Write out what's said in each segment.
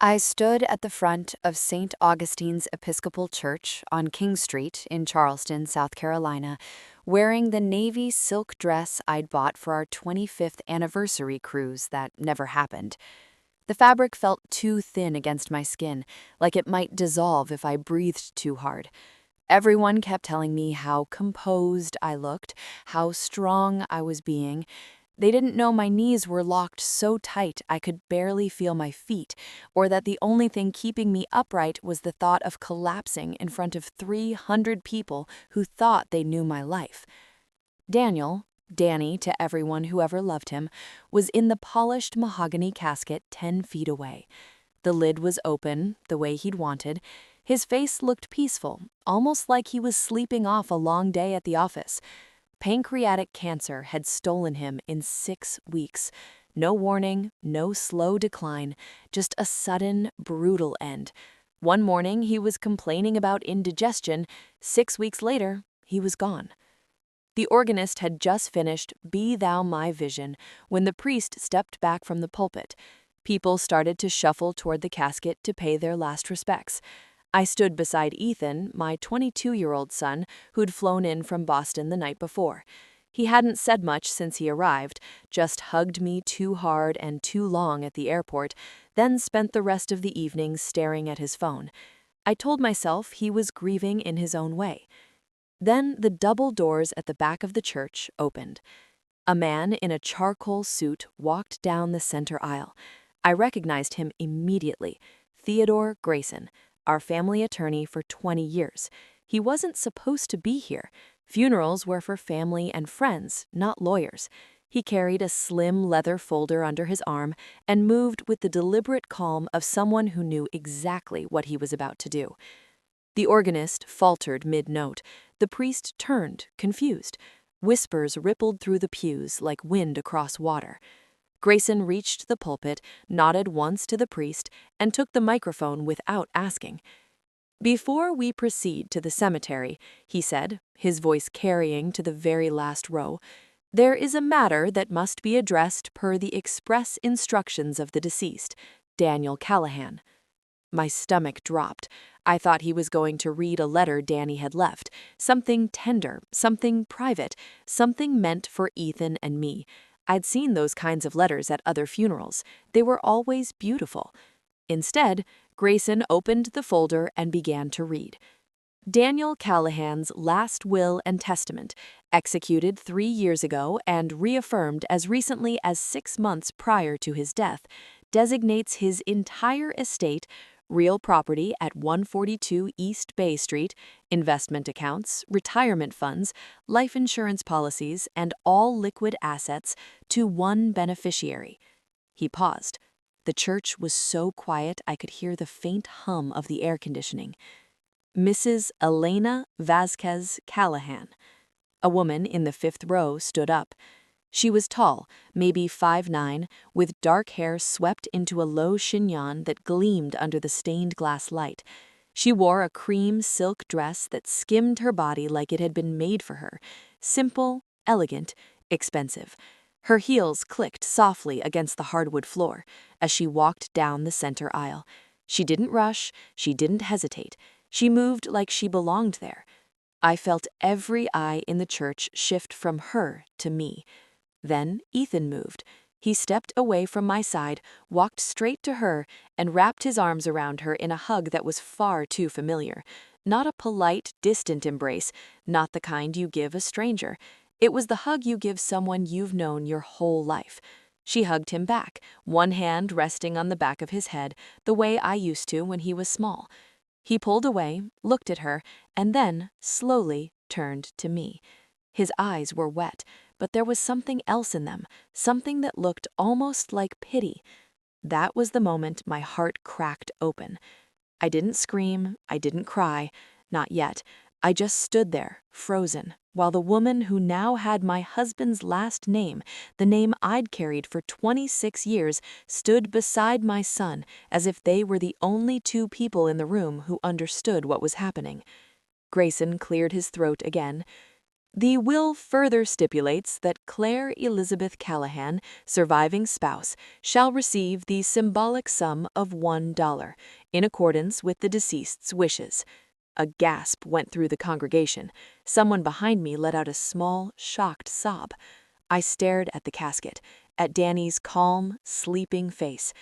I stood at the front of St. Augustine's Episcopal Church on King Street in Charleston, South Carolina, wearing the navy silk dress I'd bought for our 25th anniversary cruise that never happened. The fabric felt too thin against my skin, like it might dissolve if I breathed too hard. Everyone kept telling me how composed I looked, how strong I was being. They didn't know my knees were locked so tight I could barely feel my feet, or that the only thing keeping me upright was the thought of collapsing in front of 300 people who thought they knew my life. Daniel, Danny to everyone who ever loved him, was in the polished mahogany casket 10 feet away. The lid was open, the way he'd wanted. His face looked peaceful, almost like he was sleeping off a long day at the office. Pancreatic cancer had stolen him in 6 weeks. No warning, no slow decline, just a sudden, brutal end. One morning he was complaining about indigestion. 6 weeks later, he was gone. The organist had just finished Be Thou My Vision when the priest stepped back from the pulpit. People started to shuffle toward the casket to pay their last respects. I stood beside Ethan, my 22-year-old son, who'd flown in from Boston the night before. He hadn't said much since he arrived, just hugged me too hard and too long at the airport, then spent the rest of the evening staring at his phone. I told myself he was grieving in his own way. Then the double doors at the back of the church opened. A man in a charcoal suit walked down the center aisle. I recognized him immediately. Theodore Grayson, our family attorney for 20 years. He wasn't supposed to be here. Funerals were for family and friends, not lawyers. He carried a slim leather folder under his arm and moved with the deliberate calm of someone who knew exactly what he was about to do. The organist faltered mid-note. The priest turned, confused. Whispers rippled through the pews like wind across water. Grayson reached the pulpit, nodded once to the priest, and took the microphone without asking. "Before we proceed to the cemetery," he said, his voice carrying to the very last row, "there is a matter that must be addressed per the express instructions of the deceased, Daniel Callahan." My stomach dropped. I thought he was going to read a letter Danny had left, something tender, something private, something meant for Ethan and me. I'd seen those kinds of letters at other funerals. They were always beautiful. Instead, Grayson opened the folder and began to read. Daniel Callahan's last will and testament, executed 3 years ago and reaffirmed as recently as 6 months prior to his death, designates his entire estate, real property at 142 East Bay Street, investment accounts, retirement funds, life insurance policies, and all liquid assets to one beneficiary. He paused. The church was so quiet I could hear the faint hum of the air conditioning. Mrs. Elena Vasquez Callahan. A woman in the 5th row stood up. She was tall, maybe 5'9", with dark hair swept into a low chignon that gleamed under the stained glass light. She wore a cream silk dress that skimmed her body like it had been made for her. Simple, elegant, expensive. Her heels clicked softly against the hardwood floor as she walked down the center aisle. She didn't rush, she didn't hesitate. She moved like she belonged there. I felt every eye in the church shift from her to me. Then Ethan moved. He stepped away from my side, walked straight to her, and wrapped his arms around her in a hug that was far too familiar. Not a polite, distant embrace, not the kind you give a stranger. It was the hug you give someone you've known your whole life. She hugged him back, one hand resting on the back of his head, the way I used to when he was small. He pulled away, looked at her, and then, slowly, turned to me. His eyes were wet, but there was something else in them, something that looked almost like pity. That was the moment my heart cracked open. I didn't scream, I didn't cry, not yet. I just stood there, frozen, while the woman who now had my husband's last name, the name I'd carried for 26 years, stood beside my son as if they were the only 2 people in the room who understood what was happening. Grayson cleared his throat again. The will further stipulates that Claire Elizabeth Callahan, surviving spouse, shall receive the symbolic sum of $1, in accordance with the deceased's wishes. A gasp went through the congregation. Someone behind me let out a small, shocked sob. I stared at the casket, at Danny's calm, sleeping face.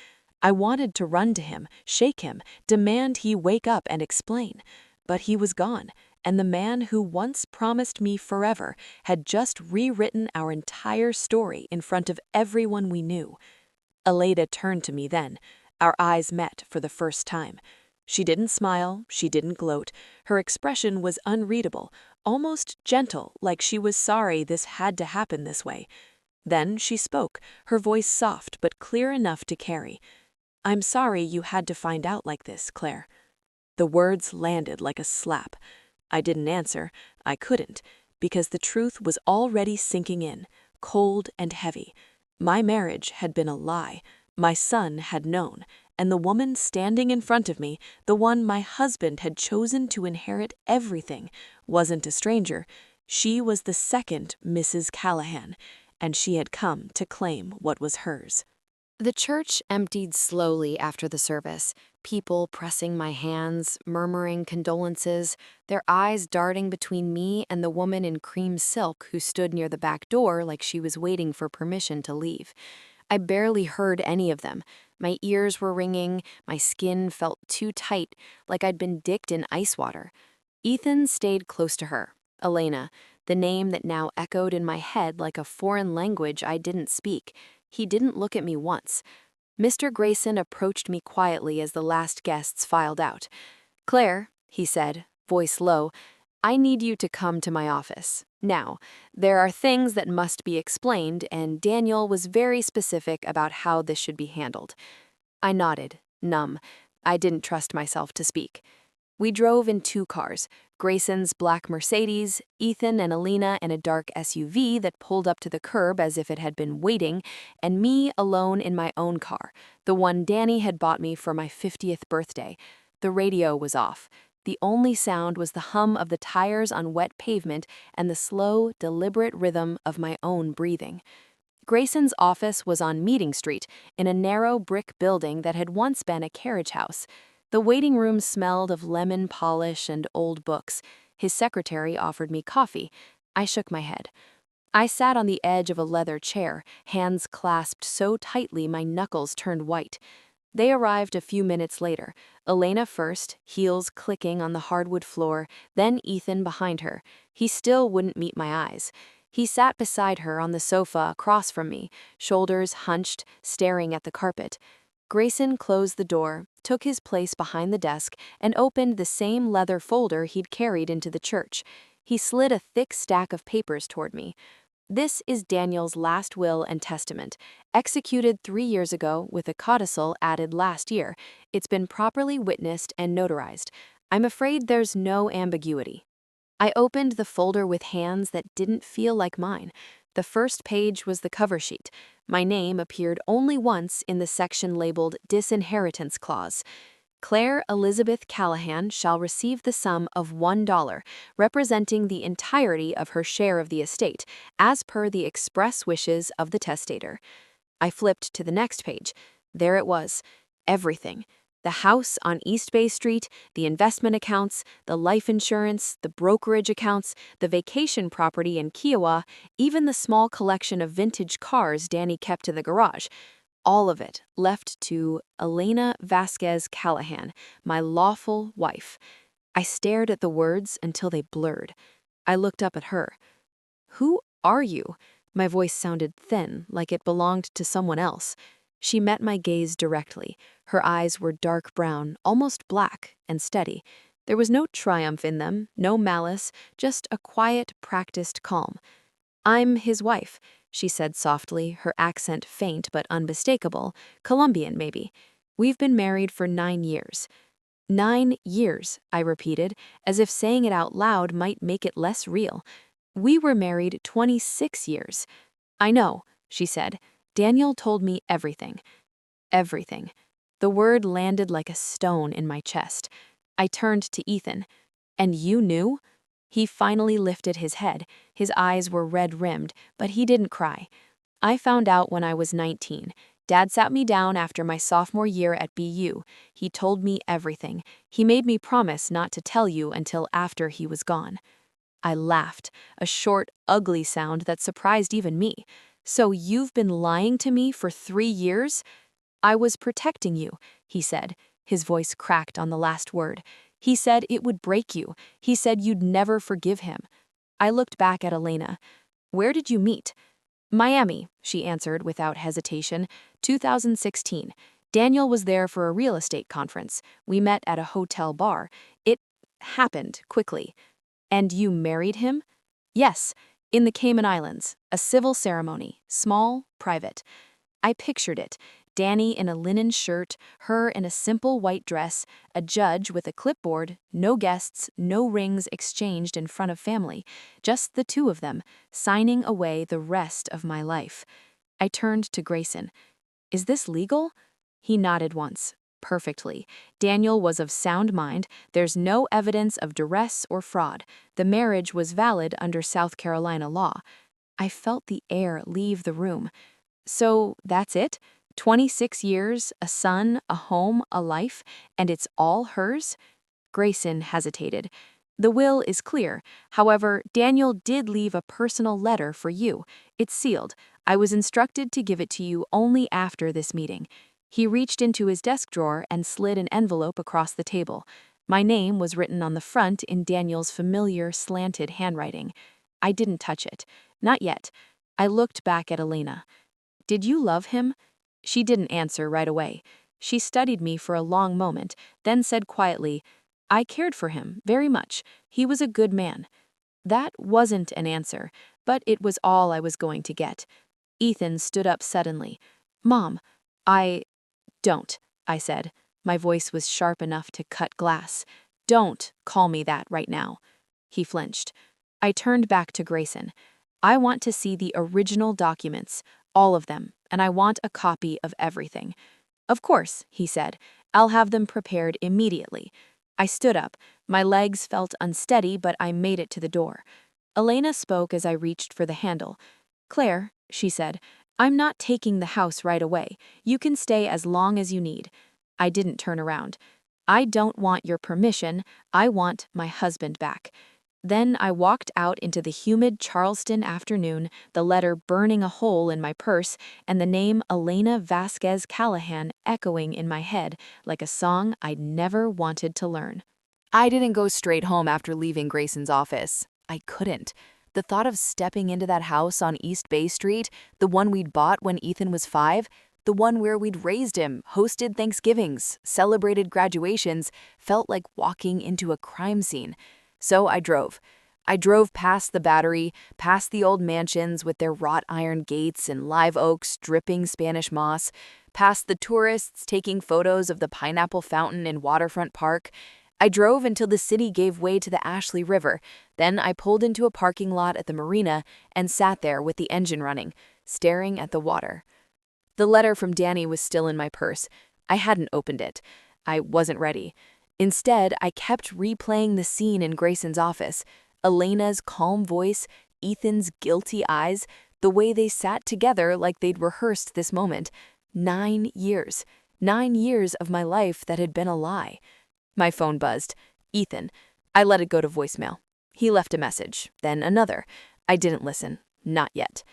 I wanted to run to him, shake him, demand he wake up and explain. But he was gone, and the man who once promised me forever had just rewritten our entire story in front of everyone we knew. Aleda turned to me then. Our eyes met for the first time. She didn't smile, she didn't gloat. Her expression was unreadable, almost gentle, like she was sorry this had to happen this way. Then she spoke, her voice soft but clear enough to carry. "I'm sorry you had to find out like this, Claire." The words landed like a slap. I didn't answer. I couldn't, because the truth was already sinking in, cold and heavy. My marriage had been a lie. My son had known, and the woman standing in front of me, the one my husband had chosen to inherit everything, wasn't a stranger. She was the second Mrs. Callahan, and she had come to claim what was hers. The church emptied slowly after the service, people pressing my hands, murmuring condolences, their eyes darting between me and the woman in cream silk who stood near the back door like she was waiting for permission to leave. I barely heard any of them. My ears were ringing, my skin felt too tight, like I'd been dipped in ice water. Ethan stayed close to her, Elena, the name that now echoed in my head like a foreign language I didn't speak. He didn't look at me once. Mr. Grayson approached me quietly as the last guests filed out. "Claire," he said, voice low, "I need you to come to my office. Now, there are things that must be explained, and Daniel was very specific about how this should be handled." I nodded, numb. I didn't trust myself to speak. We drove in two cars, Grayson's black Mercedes, Ethan and Alina in a dark SUV that pulled up to the curb as if it had been waiting, and me alone in my own car, the one Danny had bought me for my 50th birthday. The radio was off. The only sound was the hum of the tires on wet pavement and the slow, deliberate rhythm of my own breathing. Grayson's office was on Meeting Street, in a narrow brick building that had once been a carriage house. The waiting room smelled of lemon polish and old books. His secretary offered me coffee. I shook my head. I sat on the edge of a leather chair, hands clasped so tightly my knuckles turned white. They arrived a few minutes later, Elena first, heels clicking on the hardwood floor, then Ethan behind her. He still wouldn't meet my eyes. He sat beside her on the sofa across from me, shoulders hunched, staring at the carpet. Grayson closed the door, took his place behind the desk, and opened the same leather folder he'd carried into the church. He slid a thick stack of papers toward me. "This is Daniel's last will and testament, executed 3 years ago with a codicil added last year. It's been properly witnessed and notarized. I'm afraid there's no ambiguity." I opened the folder with hands that didn't feel like mine. The first page was the cover sheet. My name appeared only once in the section labeled Disinheritance Clause. "Claire Elizabeth Callahan shall receive the sum of $1, representing the entirety of her share of the estate, as per the express wishes of the testator." I flipped to the next page. There it was. Everything. The house on East Bay Street, the investment accounts, the life insurance, the brokerage accounts, the vacation property in Kiowa, even the small collection of vintage cars Danny kept in the garage. All of it left to Elena Vasquez Callahan, my lawful wife. I stared at the words until they blurred. I looked up at her. "Who are you?" My voice sounded thin, like it belonged to someone else. She met my gaze directly. Her eyes were dark brown, almost black, and steady. There was no triumph in them, no malice, just a quiet, practiced calm. "I'm his wife," she said softly, her accent faint but unmistakable, Colombian maybe. "We've been married for 9 years." 9 years, I repeated, as if saying it out loud might make it less real. "We were married 26 years. "I know," she said. "Daniel told me everything." Everything. The word landed like a stone in my chest. I turned to Ethan. "And you knew?" He finally lifted his head. His eyes were red-rimmed, but he didn't cry. I found out when I was 19. Dad sat me down after my sophomore year at BU. He told me everything. He made me promise not to tell you until after he was gone. I laughed, a short, ugly sound that surprised even me. So you've been lying to me for 3 years? I was protecting you, he said. His voice cracked on the last word. He said it would break you. He said you'd never forgive him. I looked back at Elena. Where did you meet? Miami, she answered without hesitation. 2016. Daniel was there for a real estate conference. We met at a hotel bar. It happened quickly. And you married him? Yes, in the Cayman Islands, a civil ceremony, small, private. I pictured it. Danny in a linen shirt, her in a simple white dress, a judge with a clipboard, no guests, no rings exchanged in front of family, just the two of them, signing away the rest of my life. I turned to Grayson. Is this legal? He nodded once. Perfectly. Daniel was of sound mind. There's no evidence of duress or fraud. The marriage was valid under South Carolina law. I felt the air leave the room. So that's it? 26 years, a son, a home, a life, and it's all hers? Grayson hesitated. The will is clear. However, Daniel did leave a personal letter for you. It's sealed. I was instructed to give it to you only after this meeting. He reached into his desk drawer and slid an envelope across the table. My name was written on the front in Daniel's familiar, slanted handwriting. I didn't touch it. Not yet. I looked back at Elena. Did you love him? She didn't answer right away. She studied me for a long moment, then said quietly, I cared for him, very much. He was a good man. That wasn't an answer, but it was all I was going to get. Ethan stood up suddenly. Mom, Don't, I said. My voice was sharp enough to cut glass. Don't call me that right now. He flinched. I turned back to Grayson. I want to see the original documents, all of them, and I want a copy of everything. Of course, he said. I'll have them prepared immediately. I stood up. My legs felt unsteady, but I made it to the door. Elena spoke as I reached for the handle. Claire, she said, I'm not taking the house right away. You can stay as long as you need. I didn't turn around. I don't want your permission. I want my husband back. Then I walked out into the humid Charleston afternoon, the letter burning a hole in my purse, and the name Elena Vasquez Callahan echoing in my head like a song I'd never wanted to learn. I didn't go straight home after leaving Grayson's office. I couldn't. The thought of stepping into that house on East Bay Street, the one we'd bought when Ethan was 5, the one where we'd raised him, hosted Thanksgivings, celebrated graduations, felt like walking into a crime scene. So I drove. I drove past the Battery, past the old mansions with their wrought iron gates and live oaks dripping Spanish moss, past the tourists taking photos of the Pineapple Fountain in Waterfront Park. I drove until the city gave way to the Ashley River. Then I pulled into a parking lot at the marina and sat there with the engine running, staring at the water. The letter from Danny was still in my purse. I hadn't opened it. I wasn't ready. Instead, I kept replaying the scene in Grayson's office. Elena's calm voice, Ethan's guilty eyes, the way they sat together like they'd rehearsed this moment. 9 years. 9 years of my life that had been a lie. My phone buzzed. Ethan. I let it go to voicemail. He left a message, then another. I didn't listen. Not yet.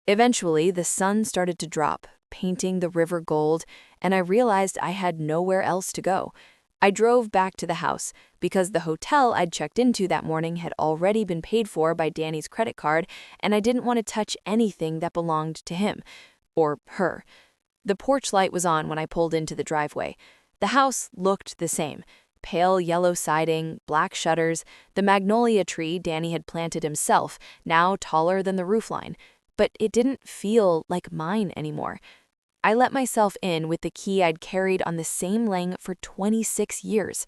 Eventually, the sun started to drop, painting the river gold, and I realized I had nowhere else to go. I drove back to the house because the hotel I'd checked into that morning had already been paid for by Danny's credit card, and I didn't want to touch anything that belonged to him or her. The porch light was on when I pulled into the driveway. The house looked the same. Pale yellow siding, black shutters, the magnolia tree Danny had planted himself, now taller than the roofline. But it didn't feel like mine anymore. I let myself in with the key I'd carried on the same ling for 26 years.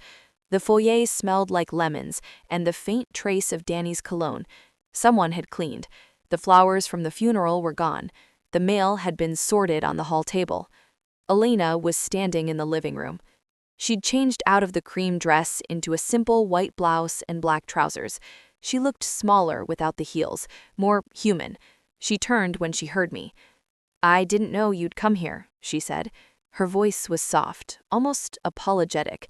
The foyer smelled like lemons and the faint trace of Danny's cologne. Someone had cleaned. The flowers from the funeral were gone. The mail had been sorted on the hall table. Elena was standing in the living room. She'd changed out of the cream dress into a simple white blouse and black trousers. She looked smaller without the heels, more human. She turned when she heard me. "I didn't know you'd come here," she said. Her voice was soft, almost apologetic.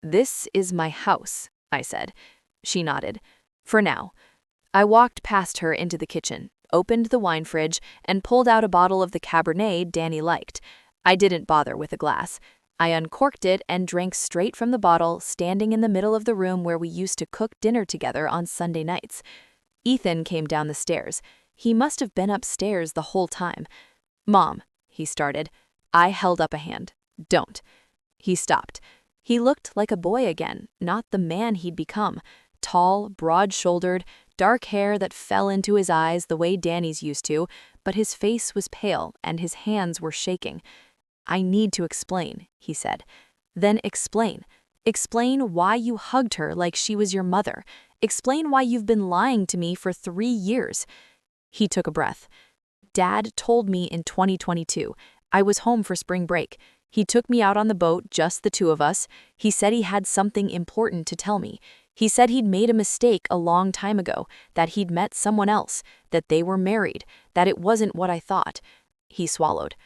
"This is my house," I said. She nodded. "For now." I walked past her into the kitchen, opened the wine fridge, and pulled out a bottle of the Cabernet Danny liked. I didn't bother with a glass. I uncorked it and drank straight from the bottle, standing in the middle of the room where we used to cook dinner together on Sunday nights. Ethan came down the stairs. He must have been upstairs the whole time. "Mom," he started. I held up a hand. "Don't." He stopped. He looked like a boy again, not the man he'd become. Tall, broad-shouldered, dark hair that fell into his eyes the way Danny's used to, but his face was pale and his hands were shaking. "I need to explain," he said. "Then explain. Explain why you hugged her like she was your mother. Explain why you've been lying to me for 3 years." He took a breath. "Dad told me in 2022. I was home for spring break. He took me out on the boat, just the two of us. He said he had something important to tell me. He said he'd made a mistake a long time ago, that he'd met someone else, that they were married, that it wasn't what I thought." He swallowed.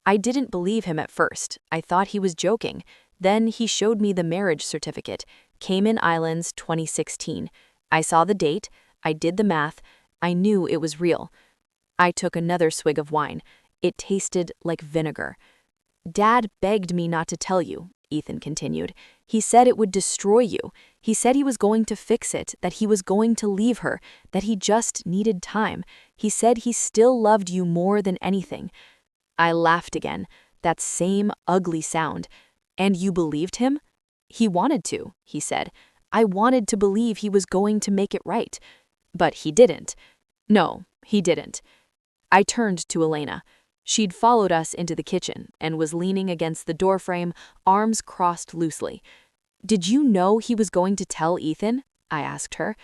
I didn't believe him at first. I thought he was joking. Then he showed me the marriage certificate, Cayman Islands 2016. I saw the date. I did the math. I knew it was real. I took another swig of wine. It tasted like vinegar. "Dad begged me not to tell you," Ethan continued. "He said it would destroy you. He said he was going to fix it, that he was going to leave her, that he just needed time. He said he still loved you more than anything." I laughed again, that same ugly sound. "And you believed him?" "He wanted to," he said. "I wanted to believe he was going to make it right. But he didn't." "No, he didn't." I turned to Elena. She'd followed us into the kitchen and was leaning against the doorframe, arms crossed loosely. "Did you know he was going to tell Ethan?" I asked her.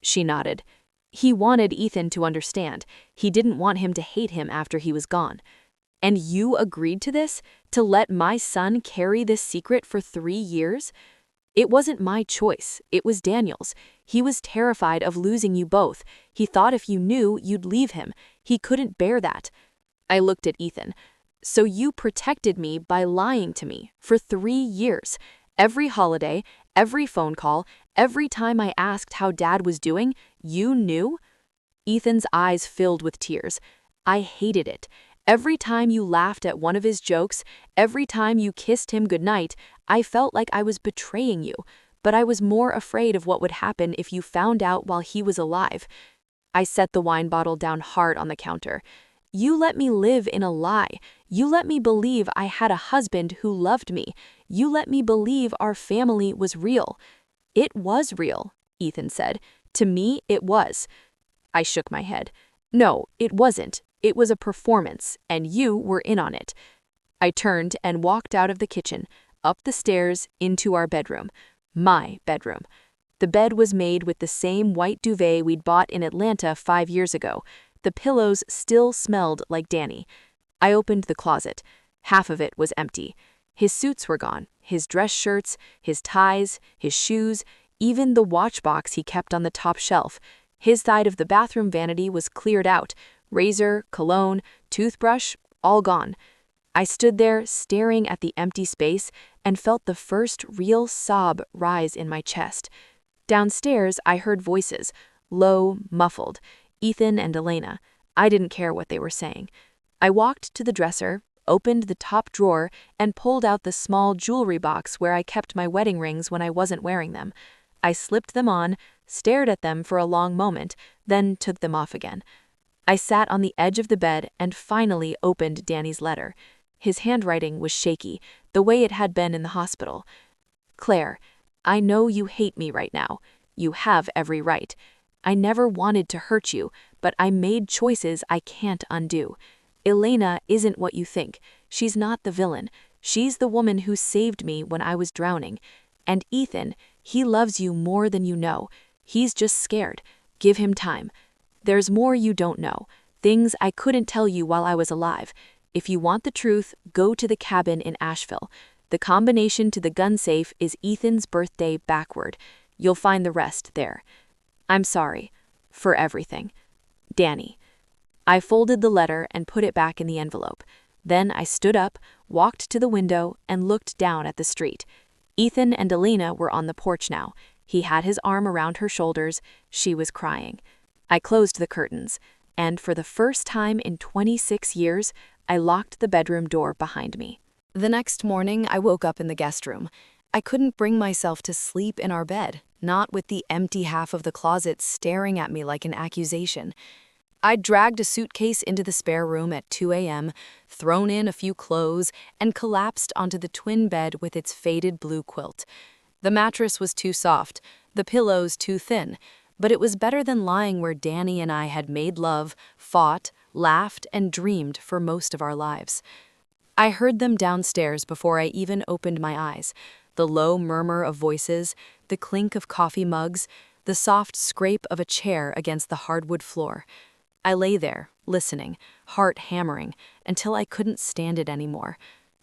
She nodded. "He wanted Ethan to understand. He didn't want him to hate him after he was gone." "And you agreed to this? To let my son carry this secret for 3 years?" "It wasn't my choice. It was Daniel's. He was terrified of losing you both. He thought if you knew, you'd leave him. He couldn't bear that." I looked at Ethan. "So you protected me by lying to me for 3 years. Every holiday, every phone call, every time I asked how Dad was doing, you knew?" Ethan's eyes filled with tears. "I hated it. Every time you laughed at one of his jokes, every time you kissed him goodnight, I felt like I was betraying you, but I was more afraid of what would happen if you found out while he was alive." I set the wine bottle down hard on the counter. "You let me live in a lie. You let me believe I had a husband who loved me. You let me believe our family was real." "It was real," Ethan said. "To me, it was." I shook my head. "No, it wasn't. It was a performance, and you were in on it." I turned and walked out of the kitchen, up the stairs, into our bedroom. My bedroom. The bed was made with the same white duvet we'd bought in Atlanta 5 years ago. The pillows still smelled like Danny. I opened the closet. Half of it was empty. His suits were gone, his dress shirts, his ties, his shoes, even the watch box he kept on the top shelf. His side of the bathroom vanity was cleared out. Razor, cologne, toothbrush, all gone. I stood there staring at the empty space and felt the first real sob rise in my chest. Downstairs, I heard voices, low, muffled. Ethan and Elena. I didn't care what they were saying. I walked to the dresser, opened the top drawer, and pulled out the small jewelry box where I kept my wedding rings when I wasn't wearing them. I slipped them on, stared at them for a long moment, then took them off again. I sat on the edge of the bed and finally opened Danny's letter. His handwriting was shaky, the way it had been in the hospital. "Claire, I know you hate me right now. You have every right. I never wanted to hurt you, but I made choices I can't undo. Elena isn't what you think. She's not the villain. She's the woman who saved me when I was drowning. And Ethan, he loves you more than you know. He's just scared. Give him time. There's more you don't know. Things I couldn't tell you while I was alive. If you want the truth, go to the cabin in Asheville. The combination to the gun safe is Ethan's birthday backward. You'll find the rest there." I'm sorry. For everything. Danny. I folded the letter and put it back in the envelope. Then I stood up, walked to the window, and looked down at the street. Ethan and Alina were on the porch now. He had his arm around her shoulders. She was crying. I closed the curtains, and for the first time in 26 years, I locked the bedroom door behind me. The next morning, I woke up in the guest room. I couldn't bring myself to sleep in our bed, not with the empty half of the closet staring at me like an accusation. I'd dragged a suitcase into the spare room at 2 a.m., thrown in a few clothes, and collapsed onto the twin bed with its faded blue quilt. The mattress was too soft, the pillows too thin, but it was better than lying where Danny and I had made love, fought, laughed, and dreamed for most of our lives. I heard them downstairs before I even opened my eyes. The low murmur of voices, the clink of coffee mugs, the soft scrape of a chair against the hardwood floor. I lay there, listening, heart hammering, until I couldn't stand it anymore.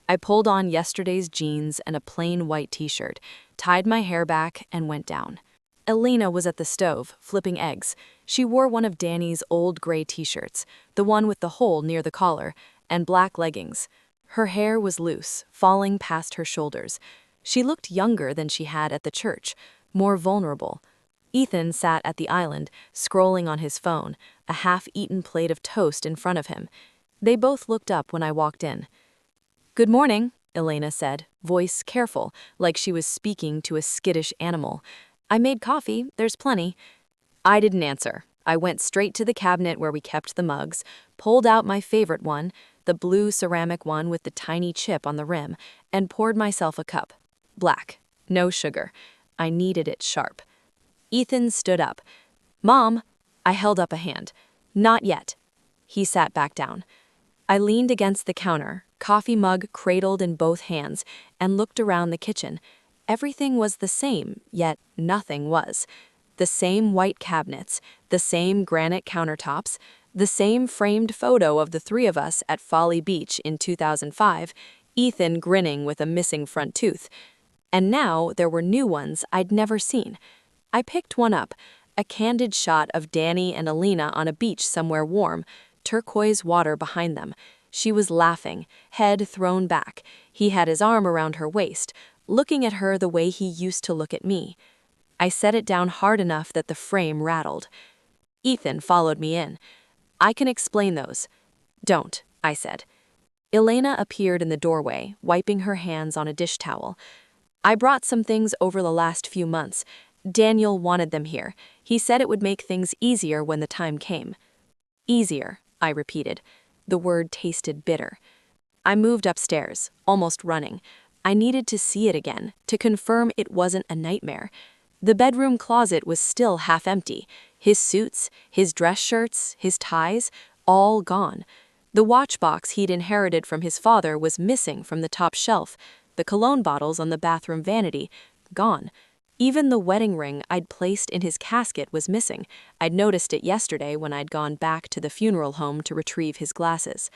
I pulled on yesterday's jeans and a plain white t-shirt, tied my hair back, and went down. Elena was at the stove, flipping eggs. She wore one of Danny's old gray t-shirts, the one with the hole near the collar, and black leggings. Her hair was loose, falling past her shoulders. She looked younger than she had at the church, more vulnerable. Ethan sat at the island, scrolling on his phone, a half-eaten plate of toast in front of him. They both looked up when I walked in. "Good morning," Elena said, voice careful, like she was speaking to a skittish animal. "I made coffee, there's plenty." I didn't answer. I went straight to the cabinet where we kept the mugs, pulled out my favorite one, the blue ceramic one with the tiny chip on the rim, and poured myself a cup. Black, no sugar. I needed it sharp. Ethan stood up. "Mom," I held up a hand. "Not yet." He sat back down. I leaned against the counter, coffee mug cradled in both hands, and looked around the kitchen. Everything was the same, yet nothing was. The same white cabinets, the same granite countertops, the same framed photo of the three of us at Folly Beach in 2005, Ethan grinning with a missing front tooth. And now there were new ones I'd never seen. I picked one up, a candid shot of Danny and Alina on a beach somewhere warm, turquoise water behind them. She was laughing, head thrown back. He had his arm around her waist, looking at her the way he used to look at me. I set it down hard enough that the frame rattled. Ethan followed me in. "I can explain those." "Don't," I said. Elena appeared in the doorway, wiping her hands on a dish towel. "I brought some things over the last few months. Daniel wanted them here. He said it would make things easier when the time came." "Easier," I repeated. The word tasted bitter. I moved upstairs, almost running. I needed to see it again, to confirm it wasn't a nightmare. The bedroom closet was still half empty. His suits, his dress shirts, his ties, all gone. The watch box he'd inherited from his father was missing from the top shelf. The cologne bottles on the bathroom vanity, gone. Even the wedding ring I'd placed in his casket was missing. I'd noticed it yesterday when I'd gone back to the funeral home to retrieve his glasses.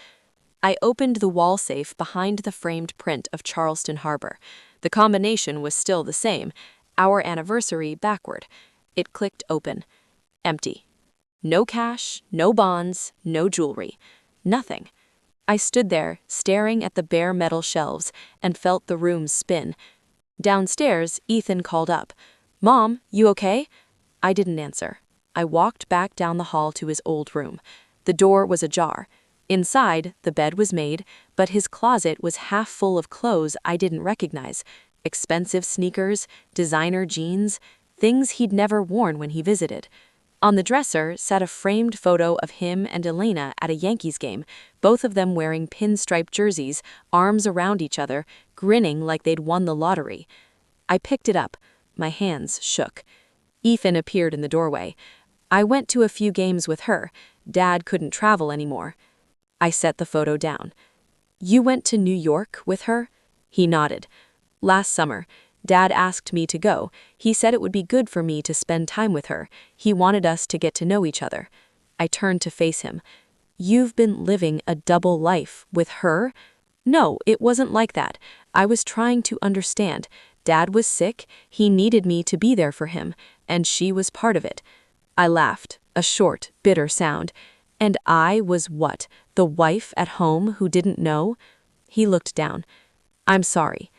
I opened the wall safe behind the framed print of Charleston Harbor. The combination was still the same, our anniversary backward. It clicked open. Empty. No cash, no bonds, no jewelry. Nothing. I stood there, staring at the bare metal shelves, and felt the room spin. Downstairs, Ethan called up. "Mom, you okay?" I didn't answer. I walked back down the hall to his old room. The door was ajar. Inside, the bed was made, but his closet was half full of clothes I didn't recognize. Expensive sneakers, designer jeans, things he'd never worn when he visited. On the dresser sat a framed photo of him and Elena at a Yankees game, both of them wearing pinstripe jerseys, arms around each other, grinning like they'd won the lottery. I picked it up. My hands shook. Ethan appeared in the doorway. "I went to a few games with her. Dad couldn't travel anymore." I set the photo down. "You went to New York with her?" He nodded. "Last summer. Dad asked me to go. He said it would be good for me to spend time with her. He wanted us to get to know each other." I turned to face him. "You've been living a double life with her?" "No, it wasn't like that. I was trying to understand. Dad was sick, he needed me to be there for him, and she was part of it." I laughed, a short, bitter sound. And I was what? The wife at home who didn't know? He looked down. I'm sorry.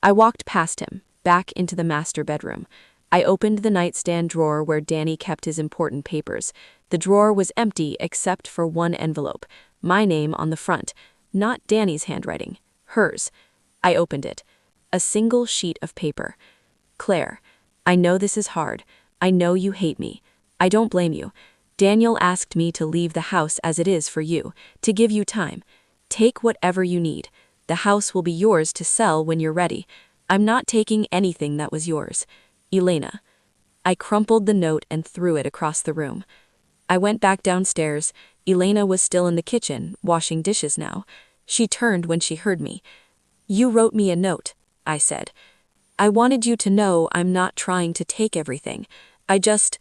I walked past him, back into the master bedroom. I opened the nightstand drawer where Danny kept his important papers. The drawer was empty except for one envelope, my name on the front, not Danny's handwriting, hers. I opened it. A single sheet of paper. Claire, I know this is hard. I know you hate me. I don't blame you. Daniel asked me to leave the house as it is for you, to give you time. Take whatever you need. The house will be yours to sell when you're ready. I'm not taking anything that was yours. Elena. I crumpled the note and threw it across the room. I went back downstairs. Elena was still in the kitchen, washing dishes now. She turned when she heard me. You wrote me a note, I said. I wanted you to know I'm not trying to take everything. I just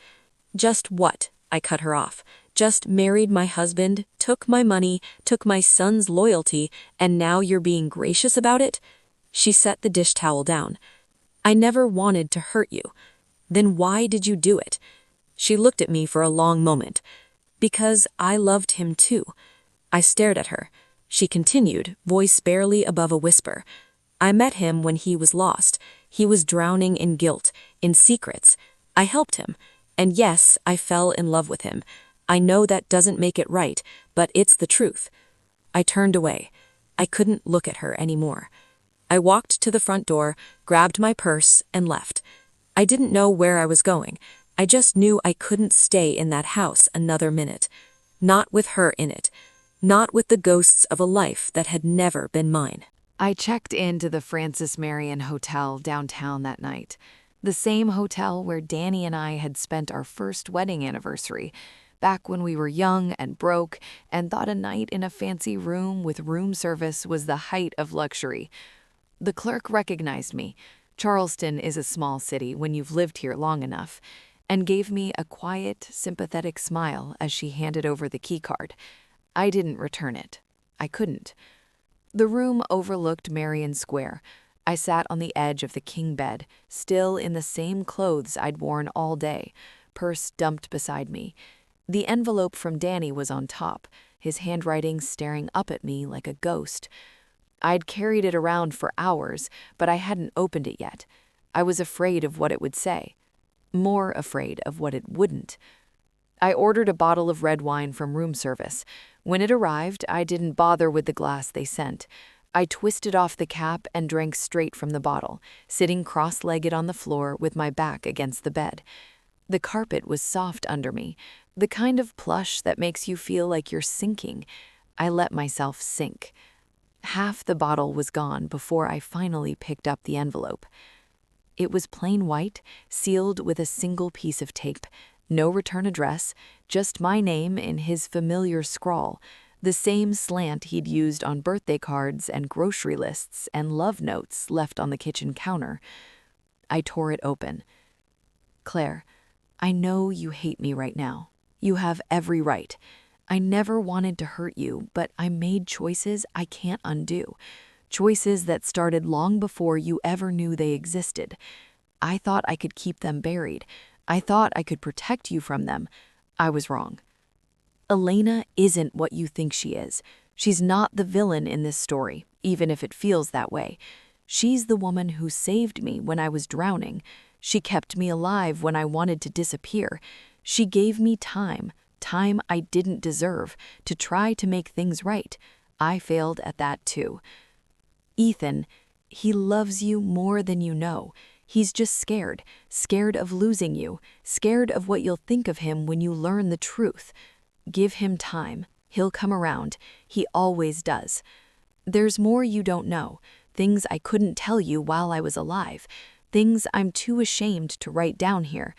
what? I cut her off. Just married my husband, took my money, took my son's loyalty, and now you're being gracious about it? She set the dish towel down. I never wanted to hurt you. Then why did you do it? She looked at me for a long moment. Because I loved him too. I stared at her. She continued, voice barely above a whisper. I met him when he was lost. He was drowning in guilt, in secrets. I helped him. And yes, I fell in love with him. I know that doesn't make it right, but it's the truth. I turned away. I couldn't look at her anymore. I walked to the front door, grabbed my purse, and left. I didn't know where I was going. I just knew I couldn't stay in that house another minute. Not with her in it. Not with the ghosts of a life that had never been mine. I checked into the Francis Marion Hotel downtown that night. The same hotel where Danny and I had spent our first wedding anniversary, back when we were young and broke and thought a night in a fancy room with room service was the height of luxury. The clerk recognized me. Charleston is a small city when you've lived here long enough, and gave me a quiet, sympathetic smile as she handed over the keycard. I didn't return it. I couldn't. The room overlooked Marion Square. I sat on the edge of the king bed, still in the same clothes I'd worn all day, purse dumped beside me. The envelope from Danny was on top, his handwriting staring up at me like a ghost. I'd carried it around for hours, but I hadn't opened it yet. I was afraid of what it would say. More afraid of what it wouldn't. I ordered a bottle of red wine from room service. When it arrived, I didn't bother with the glass they sent. I twisted off the cap and drank straight from the bottle, sitting cross-legged on the floor with my back against the bed. The carpet was soft under me, the kind of plush that makes you feel like you're sinking. I let myself sink. Half the bottle was gone before I finally picked up the envelope. It was plain white, sealed with a single piece of tape. No return address, just my name in his familiar scrawl, the same slant he'd used on birthday cards and grocery lists and love notes left on the kitchen counter. I tore it open. Claire, I know you hate me right now. You have every right. I never wanted to hurt you, but I made choices I can't undo. Choices that started long before you ever knew they existed. I thought I could keep them buried. I thought I could protect you from them. I was wrong. Elena isn't what you think she is. She's not the villain in this story, even if it feels that way. She's the woman who saved me when I was drowning. She kept me alive when I wanted to disappear. She gave me time I didn't deserve, to try to make things right. I failed at that too. Ethan, he loves you more than you know. He's just scared of losing you, scared of what you'll think of him when you learn the truth. Give him time. He'll come around. He always does. There's more you don't know, things I couldn't tell you while I was alive, things I'm too ashamed to write down here.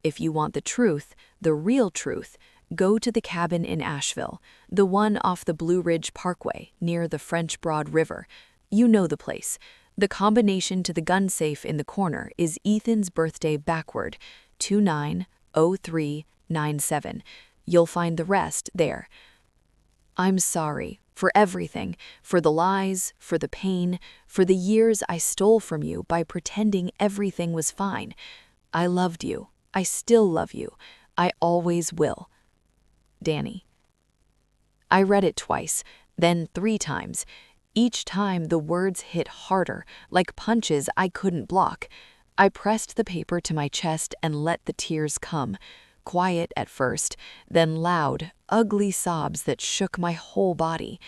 If you want the truth, the real truth, go to the cabin in Asheville, the one off the Blue Ridge Parkway near the French Broad River. You know the place. The combination to the gun safe in the corner is Ethan's birthday backward, 290397. You'll find the rest there. I'm sorry for everything, for the lies, for the pain, for the years I stole from you by pretending everything was fine. I loved you. I still love you. I always will. Danny. I read it twice, then 3 times. Each time the words hit harder, like punches I couldn't block. I pressed the paper to my chest and let the tears come. Quiet at first, then loud, ugly sobs that shook my whole body.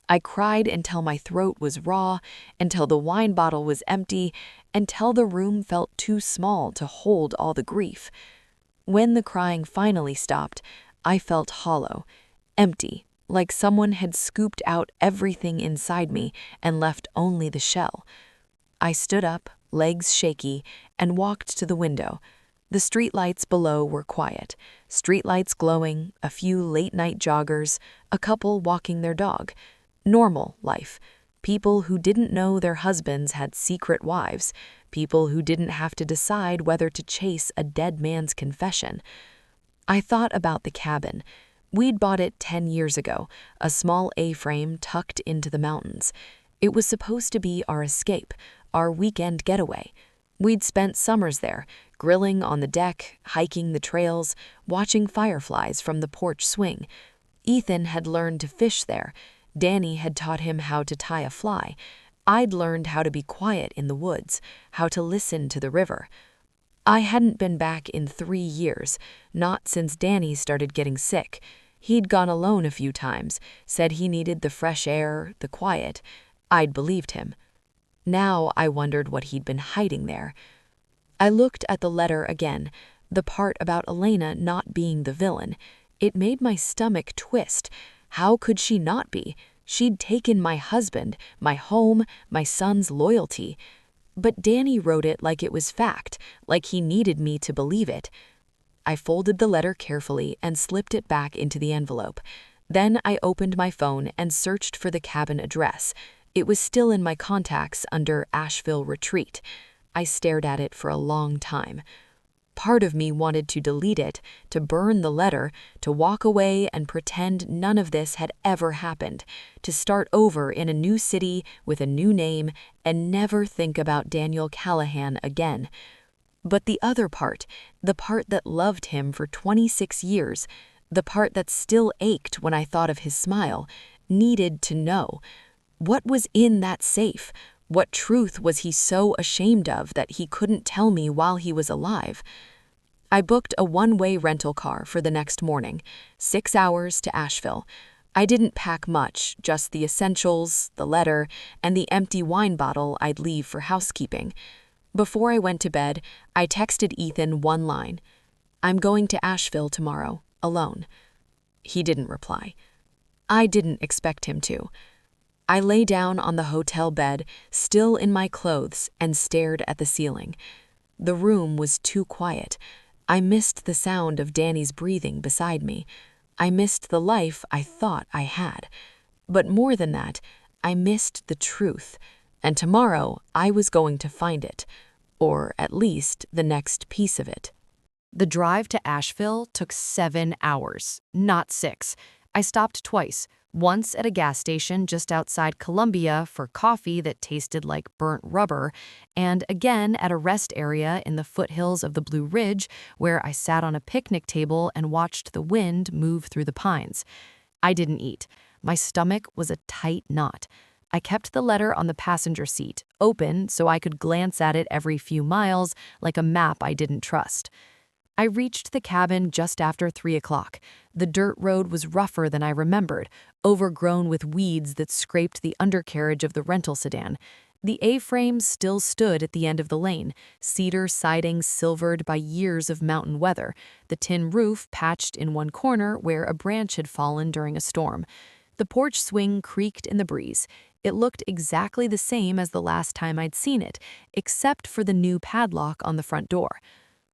I cried until my throat was raw, until the wine bottle was empty, until the room felt too small to hold all the grief. When the crying finally stopped, I felt hollow, empty, like someone had scooped out everything inside me and left only the shell. I stood up, legs shaky, and walked to the window. The streetlights below were quiet, streetlights glowing, a few late-night joggers, a couple walking their dog. Normal life. People who didn't know their husbands had secret wives. People who didn't have to decide whether to chase a dead man's confession. I thought about the cabin. We'd bought it 10 years ago, a small A-frame tucked into the mountains. It was supposed to be our escape, our weekend getaway. We'd spent summers there, grilling on the deck, hiking the trails, watching fireflies from the porch swing. Ethan had learned to fish there. Danny had taught him how to tie a fly. I'd learned how to be quiet in the woods, how to listen to the river. I hadn't been back in 3 years, not since Danny started getting sick. He'd gone alone a few times, said he needed the fresh air, the quiet. I'd believed him. Now I wondered what he'd been hiding there. I looked at the letter again, the part about Elena not being the villain. It made my stomach twist. How could she not be? She'd taken my husband, my home, my son's loyalty. But Danny wrote it like it was fact, like he needed me to believe it. I folded the letter carefully and slipped it back into the envelope. Then I opened my phone and searched for the cabin address. It was still in my contacts under Asheville Retreat. I stared at it for a long time. Part of me wanted to delete it, to burn the letter, to walk away and pretend none of this had ever happened, to start over in a new city with a new name and never think about Daniel Callahan again. But the other part, the part that loved him for 26 years, the part that still ached when I thought of his smile, needed to know. What was in that safe? What truth was he so ashamed of that he couldn't tell me while he was alive? I booked a one-way rental car for the next morning, 6 hours to Asheville. I didn't pack much, just the essentials, the letter, and the empty wine bottle I'd leave for housekeeping. Before I went to bed, I texted Ethan one line. "I'm going to Asheville tomorrow, alone." He didn't reply. I didn't expect him to. I lay down on the hotel bed, still in my clothes, and stared at the ceiling. The room was too quiet. I missed the sound of Danny's breathing beside me. I missed the life I thought I had. But more than that, I missed the truth. And tomorrow, I was going to find it. Or at least the next piece of it. The drive to Asheville took 7 hours, not 6. I stopped twice, once at a gas station just outside Columbia for coffee that tasted like burnt rubber, and again at a rest area in the foothills of the Blue Ridge where I sat on a picnic table and watched the wind move through the pines. I didn't eat. My stomach was a tight knot. I kept the letter on the passenger seat, open so I could glance at it every few miles like a map I didn't trust. I reached the cabin just after 3 o'clock. The dirt road was rougher than I remembered, overgrown with weeds that scraped the undercarriage of the rental sedan. The A-frame still stood at the end of the lane, cedar siding silvered by years of mountain weather, the tin roof patched in one corner where a branch had fallen during a storm. The porch swing creaked in the breeze. It looked exactly the same as the last time I'd seen it, except for the new padlock on the front door.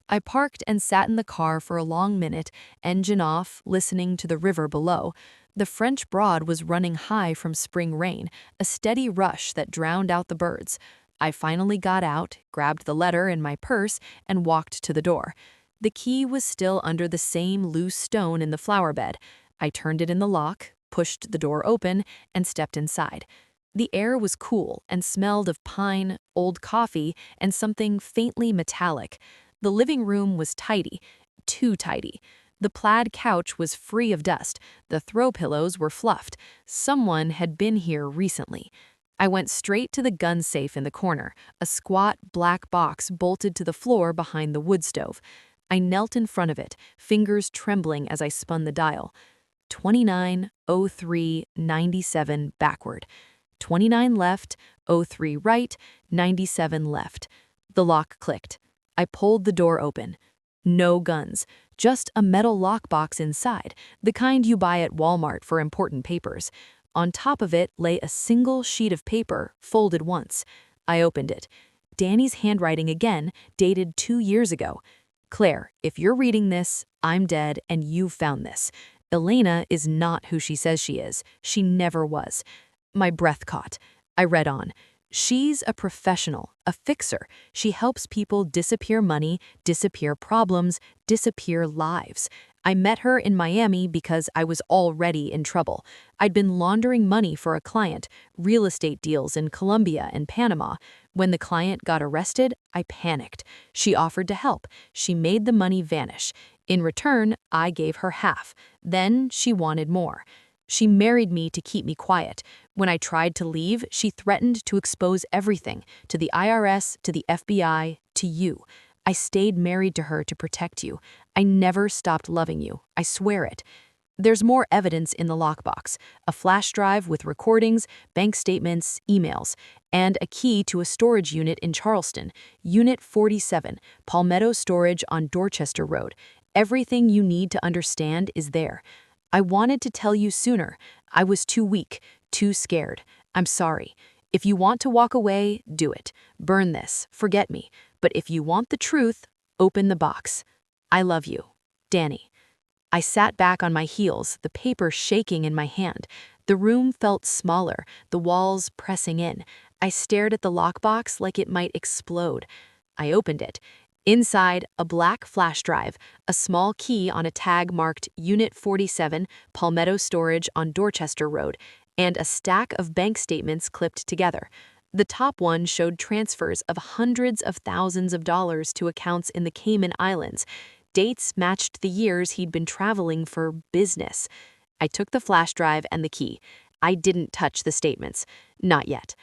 I parked and sat in the car for a long minute, engine off, listening to the river below. The French Broad was running high from spring rain, a steady rush that drowned out the birds. I finally got out, grabbed the letter in my purse, and walked to the door. The key was still under the same loose stone in the flower bed. I turned it in the lock, pushed the door open, and stepped inside. The air was cool and smelled of pine, old coffee, and something faintly metallic. The living room was tidy, too tidy. The plaid couch was free of dust. The throw pillows were fluffed. Someone had been here recently. I went straight to the gun safe in the corner, a squat black box bolted to the floor behind the wood stove. I knelt in front of it, fingers trembling as I spun the dial. 290397 backward. 29 left, 03 right, 97 left. The lock clicked. I pulled the door open. No guns, just a metal lockbox inside, the kind you buy at Walmart for important papers. On top of it lay a single sheet of paper, folded once. I opened it. Danny's handwriting again, dated 2 years ago. Claire, if you're reading this, I'm dead and you've found this. Elena is not who she says she is. She never was. My breath caught. I read on. She's a professional, a fixer. She helps people disappear money, disappear problems, disappear lives. I met her in Miami because I was already in trouble. I'd been laundering money for a client, real estate deals in Colombia and Panama. When the client got arrested, I panicked. She offered to help. She made the money vanish. In return, I gave her half. Then she wanted more. She married me to keep me quiet. When I tried to leave, she threatened to expose everything, to the IRS, to the FBI, to you. I stayed married to her to protect you. I never stopped loving you. I swear it. There's more evidence in the lockbox, a flash drive with recordings, bank statements, emails, and a key to a storage unit in Charleston, Unit 47, Palmetto Storage on Dorchester Road. Everything you need to understand is there. I wanted to tell you sooner. I was too weak, too scared. I'm sorry. If you want to walk away, do it. Burn this, forget me. But if you want the truth, open the box. I love you. Danny. I sat back on my heels, the paper shaking in my hand. The room felt smaller, the walls pressing in. I stared at the lockbox like it might explode. I opened it. Inside, a black flash drive, a small key on a tag marked Unit 47, Palmetto Storage on Dorchester Road, and a stack of bank statements clipped together. The top one showed transfers of hundreds of thousands of dollars to accounts in the Cayman Islands. Dates matched the years he'd been traveling for business. I took the flash drive and the key. I didn't touch the statements. Not yet.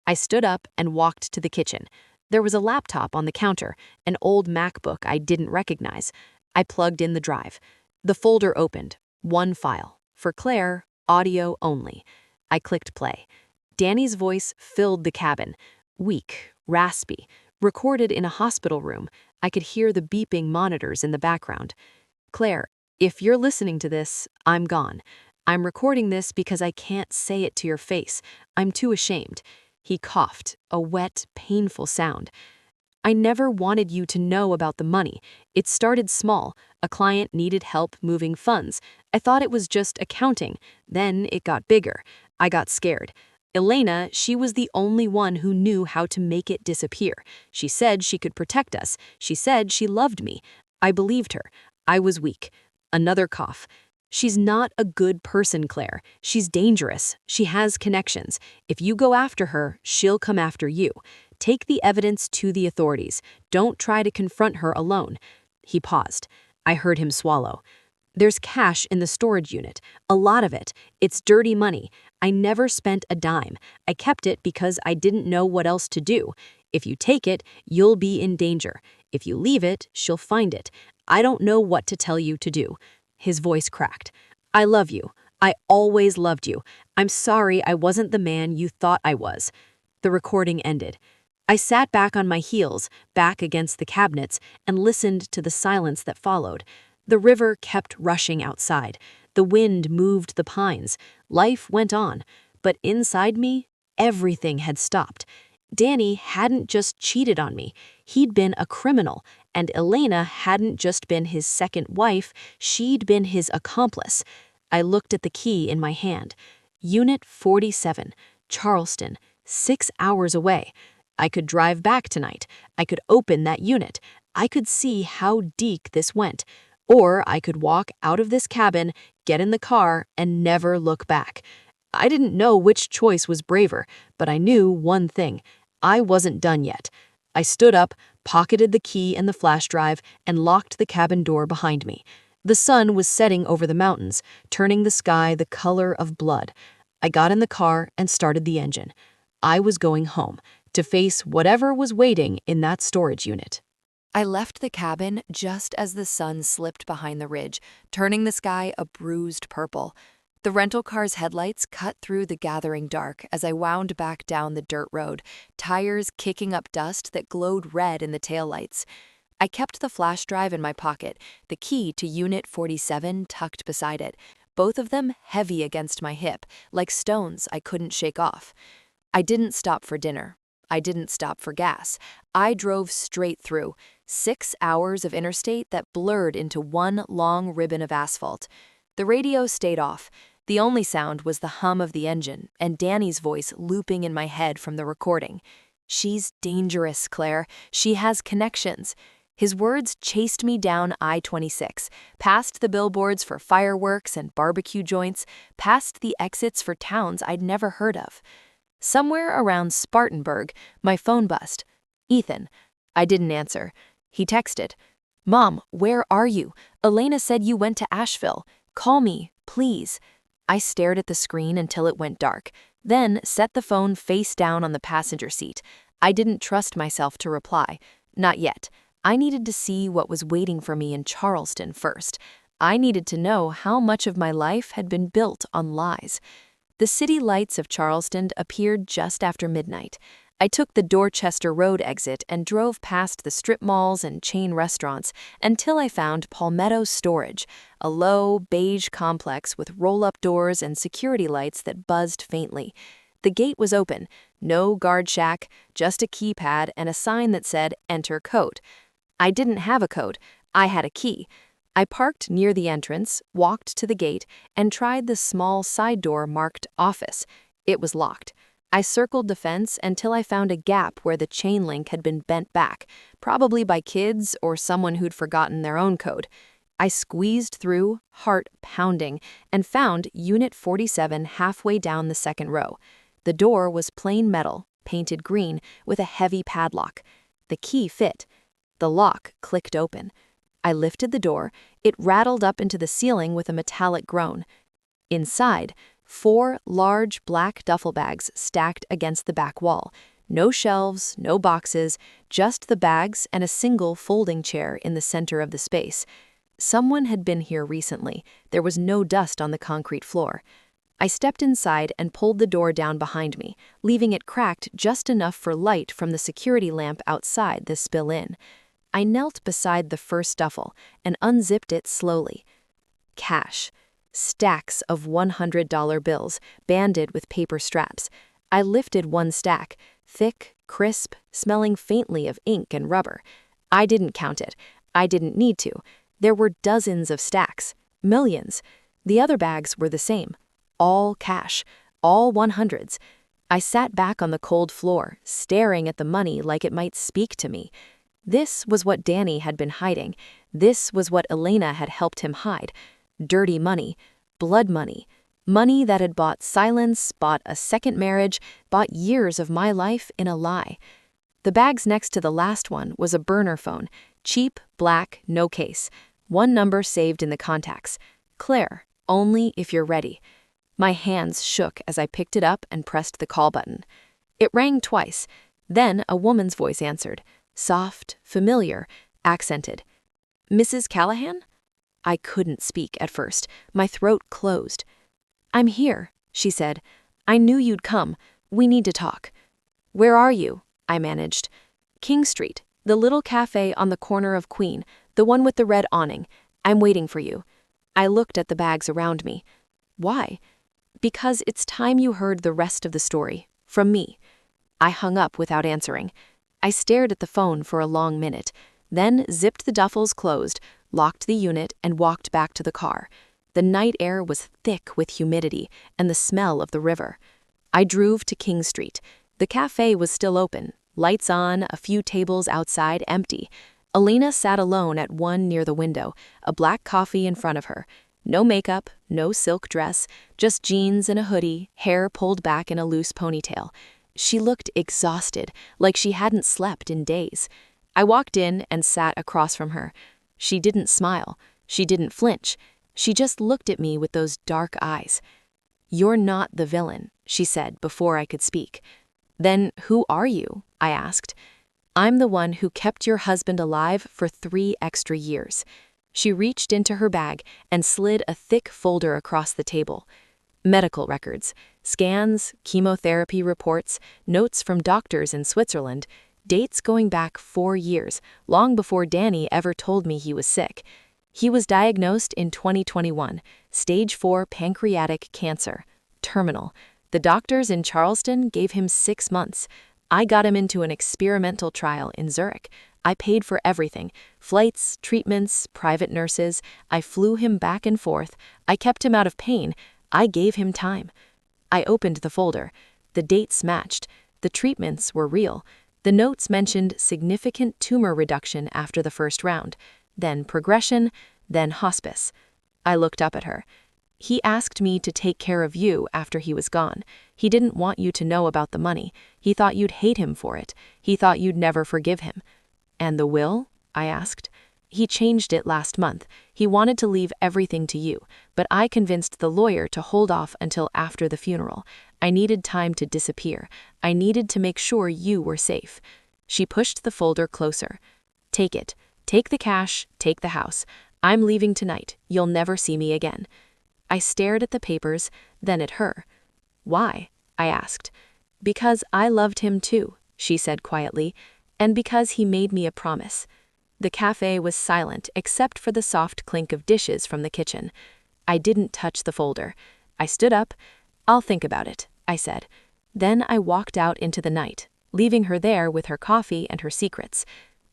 I stood up and walked to the kitchen. There was a laptop on the counter, an old MacBook I didn't recognize. I plugged in the drive. The folder opened. One file. For Claire, audio only. I clicked play. Danny's voice filled the cabin. Weak, raspy, recorded in a hospital room. I could hear the beeping monitors in the background. Claire, if you're listening to this, I'm gone. I'm recording this because I can't say it to your face. I'm too ashamed. He coughed, a wet, painful sound. I never wanted you to know about the money. It started small. A client needed help moving funds. I thought it was just accounting. Then it got bigger. I got scared. Elena, she was the only one who knew how to make it disappear. She said she could protect us. She said she loved me. I believed her. I was weak. Another cough. She's not a good person, Claire. She's dangerous. She has connections. If you go after her, she'll come after you. Take the evidence to the authorities. Don't try to confront her alone. He paused. I heard him swallow. There's cash in the storage unit. A lot of it. It's dirty money. I never spent a dime. I kept it because I didn't know what else to do. If you take it, you'll be in danger. If you leave it, she'll find it. I don't know what to tell you to do. His voice cracked. I love you. I always loved you. I'm sorry I wasn't the man you thought I was. The recording ended. I sat back on my heels, back against the cabinets, and listened to the silence that followed. The river kept rushing outside. The wind moved the pines. Life went on. But inside me, everything had stopped. Danny hadn't just cheated on me. He'd been a criminal. And Elena hadn't just been his second wife, she'd been his accomplice. I looked at the key in my hand. Unit 47, Charleston, 6 hours away. I could drive back tonight. I could open that unit. I could see how deep this went. Or I could walk out of this cabin, get in the car, and never look back. I didn't know which choice was braver, but I knew one thing. I wasn't done yet. I stood up, pocketed the key and the flash drive, and locked the cabin door behind me. The sun was setting over the mountains, turning the sky the color of blood. I got in the car and started the engine. I was going home, to face whatever was waiting in that storage unit. I left the cabin just as the sun slipped behind the ridge, turning the sky a bruised purple. The rental car's headlights cut through the gathering dark as I wound back down the dirt road, tires kicking up dust that glowed red in the taillights. I kept the flash drive in my pocket, the key to Unit 47 tucked beside it, both of them heavy against my hip, like stones I couldn't shake off. I didn't stop for dinner. I didn't stop for gas. I drove straight through, 6 hours of interstate that blurred into one long ribbon of asphalt. The radio stayed off. The only sound was the hum of the engine and Danny's voice looping in my head from the recording. "She's dangerous, Claire. She has connections." His words chased me down I-26, past the billboards for fireworks and barbecue joints, past the exits for towns I'd never heard of. Somewhere around Spartanburg, my phone buzzed. "Ethan." I didn't answer. He texted, "Mom, where are you? Elena said you went to Asheville. Call me, please." I stared at the screen until it went dark, then set the phone face down on the passenger seat. I didn't trust myself to reply. Not yet. I needed to see what was waiting for me in Charleston first. I needed to know how much of my life had been built on lies. The city lights of Charleston appeared just after midnight. I took the Dorchester Road exit and drove past the strip malls and chain restaurants until I found Palmetto Storage, a low, beige complex with roll-up doors and security lights that buzzed faintly. The gate was open, no guard shack, just a keypad and a sign that said, "Enter code." I didn't have a code. I had a key. I parked near the entrance, walked to the gate, and tried the small side door marked Office. It was locked. I circled the fence until I found a gap where the chain link had been bent back, probably by kids or someone who'd forgotten their own code. I squeezed through, heart pounding, and found Unit 47 halfway down the second row. The door was plain metal, painted green, with a heavy padlock. The key fit. The lock clicked open. I lifted the door. It rattled up into the ceiling with a metallic groan. Inside, 4 large black duffel bags stacked against the back wall. No shelves, no boxes, just the bags and a single folding chair in the center of the space. Someone had been here recently. There was no dust on the concrete floor. I stepped inside and pulled the door down behind me, leaving it cracked just enough for light from the security lamp outside to spill in. I knelt beside the first duffel and unzipped it slowly. Cash. Stacks of $100 bills, banded with paper straps. I lifted one stack, thick, crisp, smelling faintly of ink and rubber. I didn't count it. I didn't need to. There were dozens of stacks, millions. The other bags were the same. All cash, all 100s. I sat back on the cold floor, staring at the money like it might speak to me. This was what Danny had been hiding. This was what Elena had helped him hide. Dirty money, blood money, money that had bought silence, bought a second marriage, bought years of my life in a lie. The bags next to the last one was a burner phone, cheap, black, no case. One number saved in the contacts. Claire, only if you're ready. My hands shook as I picked it up and pressed the call button. It rang twice. Then a woman's voice answered. Soft, familiar, accented. "Mrs. Callahan?" I couldn't speak at first. My throat closed. "I'm here," she said. "I knew you'd come. We need to talk." "Where are you?" I managed. "King Street, the little cafe on the corner of Queen, the one with the red awning. I'm waiting for you." I looked at the bags around me. "Why?" "Because it's time you heard the rest of the story, from me." I hung up without answering. I stared at the phone for a long minute, then zipped the duffels closed, locked the unit, and walked back to the car. The night air was thick with humidity and the smell of the river. I drove to King Street. The cafe was still open, lights on, a few tables outside empty. Elena sat alone at one near the window, a black coffee in front of her. No makeup, no silk dress, just jeans and a hoodie, hair pulled back in a loose ponytail. She looked exhausted, like she hadn't slept in days. I walked in and sat across from her. She didn't smile. She didn't flinch. She just looked at me with those dark eyes. "You're not the villain," she said before I could speak. "Then who are you?" I asked. "I'm the one who kept your husband alive for 3 extra years." She reached into her bag and slid a thick folder across the table. Medical records, scans, chemotherapy reports, notes from doctors in Switzerland, dates going back 4 years, long before Danny ever told me he was sick. He was diagnosed in 2021, stage 4 pancreatic cancer, terminal. The doctors in Charleston gave him 6 months. I got him into an experimental trial in Zurich. I paid for everything: flights, treatments, private nurses. I flew him back and forth. I kept him out of pain. I gave him time. I opened the folder. The dates matched. The treatments were real. The notes mentioned significant tumor reduction after the first round, then progression, then hospice. I looked up at her. "He asked me to take care of you after he was gone. He didn't want you to know about the money. He thought you'd hate him for it. He thought you'd never forgive him." "And the will?" I asked. "He changed it last month. He wanted to leave everything to you, but I convinced the lawyer to hold off until after the funeral. I needed time to disappear. I needed to make sure you were safe." She pushed the folder closer. "Take it. Take the cash, take the house. I'm leaving tonight. You'll never see me again." I stared at the papers, then at her. "Why?" I asked. "Because I loved him too," she said quietly, "and because he made me a promise." The cafe was silent except for the soft clink of dishes from the kitchen. I didn't touch the folder. I stood up. "I'll think about it," I said. Then I walked out into the night, leaving her there with her coffee and her secrets.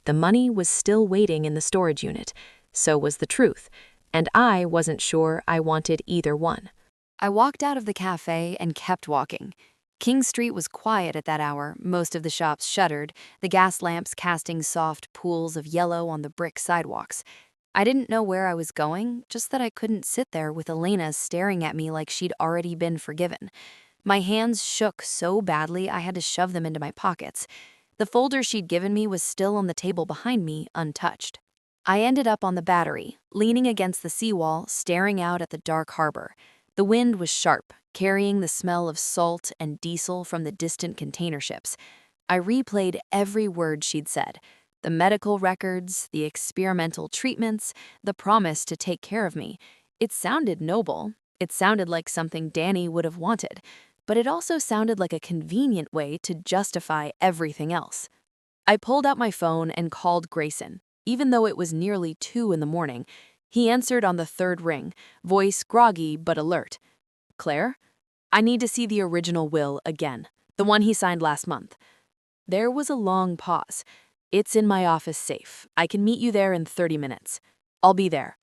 The money was still waiting in the storage unit. So was the truth. And I wasn't sure I wanted either one. I walked out of the cafe and kept walking. King Street was quiet at that hour, most of the shops shuttered, the gas lamps casting soft pools of yellow on the brick sidewalks. I didn't know where I was going, just that I couldn't sit there with Elena staring at me like she'd already been forgiven. My hands shook so badly I had to shove them into my pockets. The folder she'd given me was still on the table behind me, untouched. I ended up on the Battery, leaning against the seawall, staring out at the dark harbor. The wind was sharp, carrying the smell of salt and diesel from the distant container ships. I replayed every word she'd said: the medical records, the experimental treatments, the promise to take care of me. It sounded noble. It sounded like something Danny would have wanted. But it also sounded like a convenient way to justify everything else. I pulled out my phone and called Grayson, even though it was nearly 2 in the morning. He answered on the 3rd ring, voice groggy but alert. "Claire? I need to see the original will again, the one he signed last month." There was a long pause. "It's in my office safe. I can meet you there in 30 minutes. I'll be there."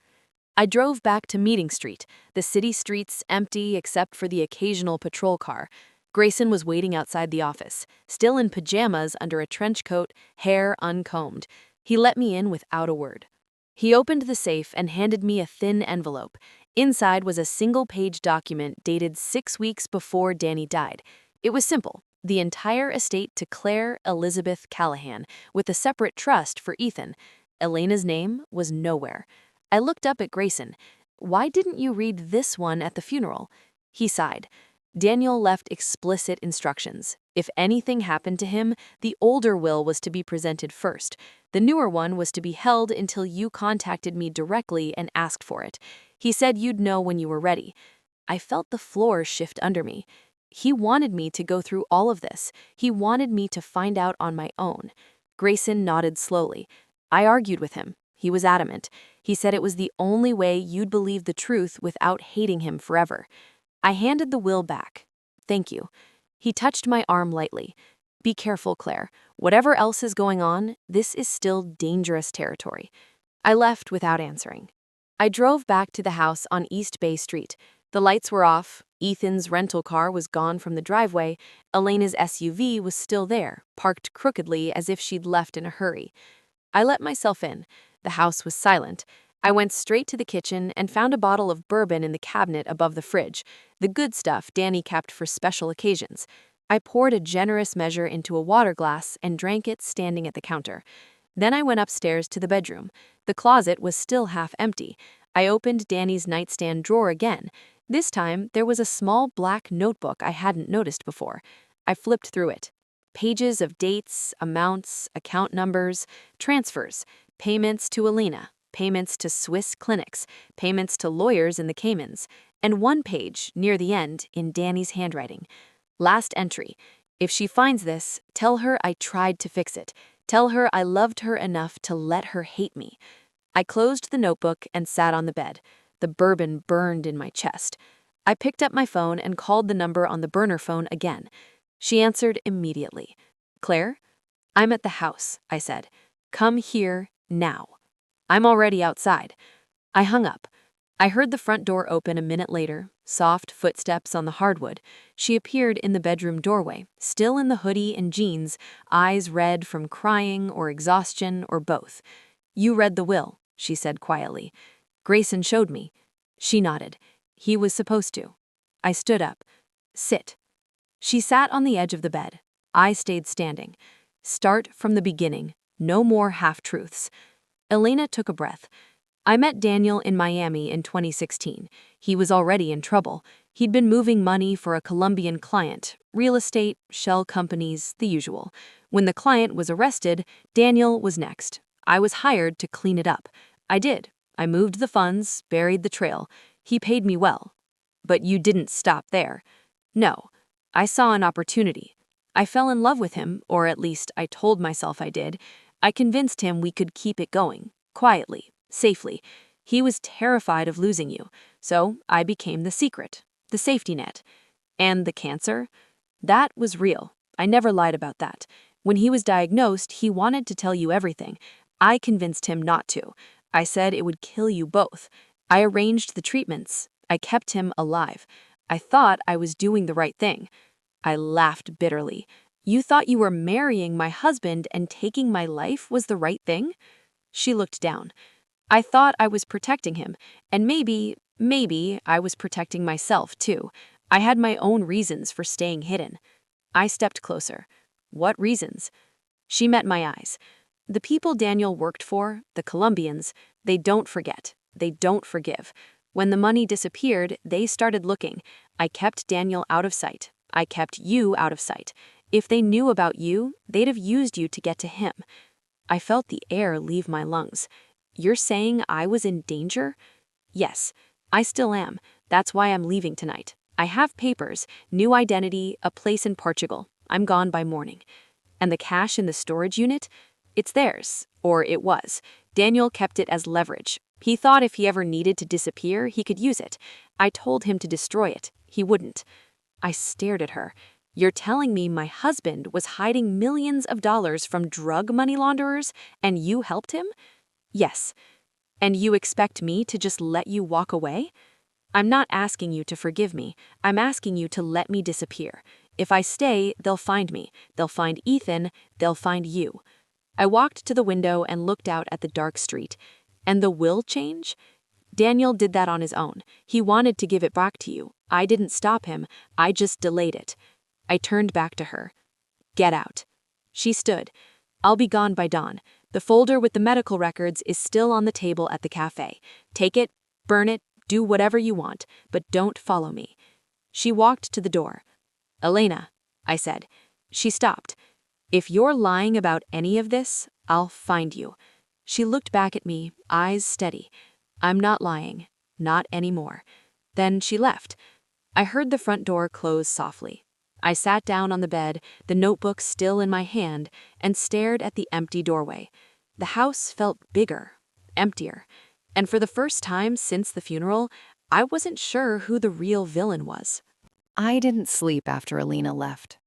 I drove back to Meeting Street, the city streets empty except for the occasional patrol car. Grayson was waiting outside the office, still in pajamas under a trench coat, hair uncombed. He let me in without a word. He opened the safe and handed me a thin envelope. Inside was a single-page document dated 6 weeks before Danny died. It was simple: the entire estate to Claire Elizabeth Callahan, with a separate trust for Ethan. Elena's name was nowhere. I looked up at Grayson. "Why didn't you read this one at the funeral?" He sighed. "Daniel left explicit instructions. If anything happened to him, the older will was to be presented first. The newer one was to be held until you contacted me directly and asked for it. He said you'd know when you were ready." I felt the floor shift under me. He wanted me to go through all of this. He wanted me to find out on my own. Grayson nodded slowly. I argued with him. He was adamant. He said it was the only way you'd believe the truth without hating him forever. I handed the will back. "Thank you." He touched my arm lightly. "Be careful, Claire. Whatever else is going on, this is still dangerous territory." I left without answering. I drove back to the house on East Bay Street. The lights were off. Ethan's rental car was gone from the driveway. Elena's SUV was still there, parked crookedly as if she'd left in a hurry. I let myself in. The house was silent. I went straight to the kitchen and found a bottle of bourbon in the cabinet above the fridge, the good stuff Danny kept for special occasions. I poured a generous measure into a water glass and drank it standing at the counter. Then I went upstairs to the bedroom. The closet was still half empty. I opened Danny's nightstand drawer again. This time, there was a small black notebook I hadn't noticed before. I flipped through it. Pages of dates, amounts, account numbers, transfers, payments to Alina, payments to Swiss clinics, payments to lawyers in the Caymans, and one page, near the end, in Danny's handwriting. Last entry. If she finds this, tell her I tried to fix it. Tell her I loved her enough to let her hate me. I closed the notebook and sat on the bed. The bourbon burned in my chest. I picked up my phone and called the number on the burner phone again. She answered immediately. "Claire? I'm at the house," I said. "Come here now." "I'm already outside." I hung up. I heard the front door open a minute later, soft footsteps on the hardwood. She appeared in the bedroom doorway, still in the hoodie and jeans, eyes red from crying or exhaustion or both. "You read the will," she said quietly. "Grayson showed me." She nodded. "He was supposed to." I stood up. "Sit." She sat on the edge of the bed. I stayed standing. Start from the beginning. No more half-truths. Elena took a breath. "I met Daniel in Miami in 2016. He was already in trouble. He'd been moving money for a Colombian client, real estate, shell companies, the usual. When the client was arrested, Daniel was next. I was hired to clean it up. I did. I moved the funds, buried the trail. He paid me well. But you didn't stop there. No. I saw an opportunity. I fell in love with him, or at least I told myself I did. I convinced him we could keep it going, quietly, safely. He was terrified of losing you, so I became the secret, the safety net. And the cancer? That was real. I never lied about that. When he was diagnosed, he wanted to tell you everything. I convinced him not to. I said it would kill you both. I arranged the treatments. I kept him alive. I thought I was doing the right thing. I laughed bitterly. You thought you were marrying my husband and taking my life was the right thing? She looked down. I thought I was protecting him, and maybe I was protecting myself too. I had my own reasons for staying hidden. I stepped closer. What reasons? She met my eyes. The people Daniel worked for, the Colombians, they don't forget. They don't forgive. When the money disappeared, they started looking. I kept Daniel out of sight. I kept you out of sight. If they knew about you, they'd have used you to get to him. I felt the air leave my lungs. You're saying I was in danger? Yes, I still am. That's why I'm leaving tonight. I have papers, new identity, a place in Portugal. I'm gone by morning. And the cash in the storage unit? It's theirs, or it was. Daniel kept it as leverage. He thought if he ever needed to disappear, he could use it. I told him to destroy it. He wouldn't. I stared at her. You're telling me my husband was hiding millions of dollars from drug money launderers, and you helped him? Yes. And you expect me to just let you walk away? I'm not asking you to forgive me. I'm asking you to let me disappear. If I stay, they'll find me. They'll find Ethan. They'll find you. I walked to the window and looked out at the dark street. And the will change? Daniel did that on his own. He wanted to give it back to you. I didn't stop him. I just delayed it. I turned back to her. Get out. She stood. I'll be gone by dawn. The folder with the medical records is still on the table at the cafe. Take it, burn it, do whatever you want, but don't follow me. She walked to the door. Elena, I said. She stopped. If you're lying about any of this, I'll find you. She looked back at me, eyes steady. I'm not lying. Not anymore. Then she left. I heard the front door close softly. I sat down on the bed, the notebook still in my hand, and stared at the empty doorway. The house felt bigger, emptier, and for the first time since the funeral, I wasn't sure who the real villain was. I didn't sleep after Alina left.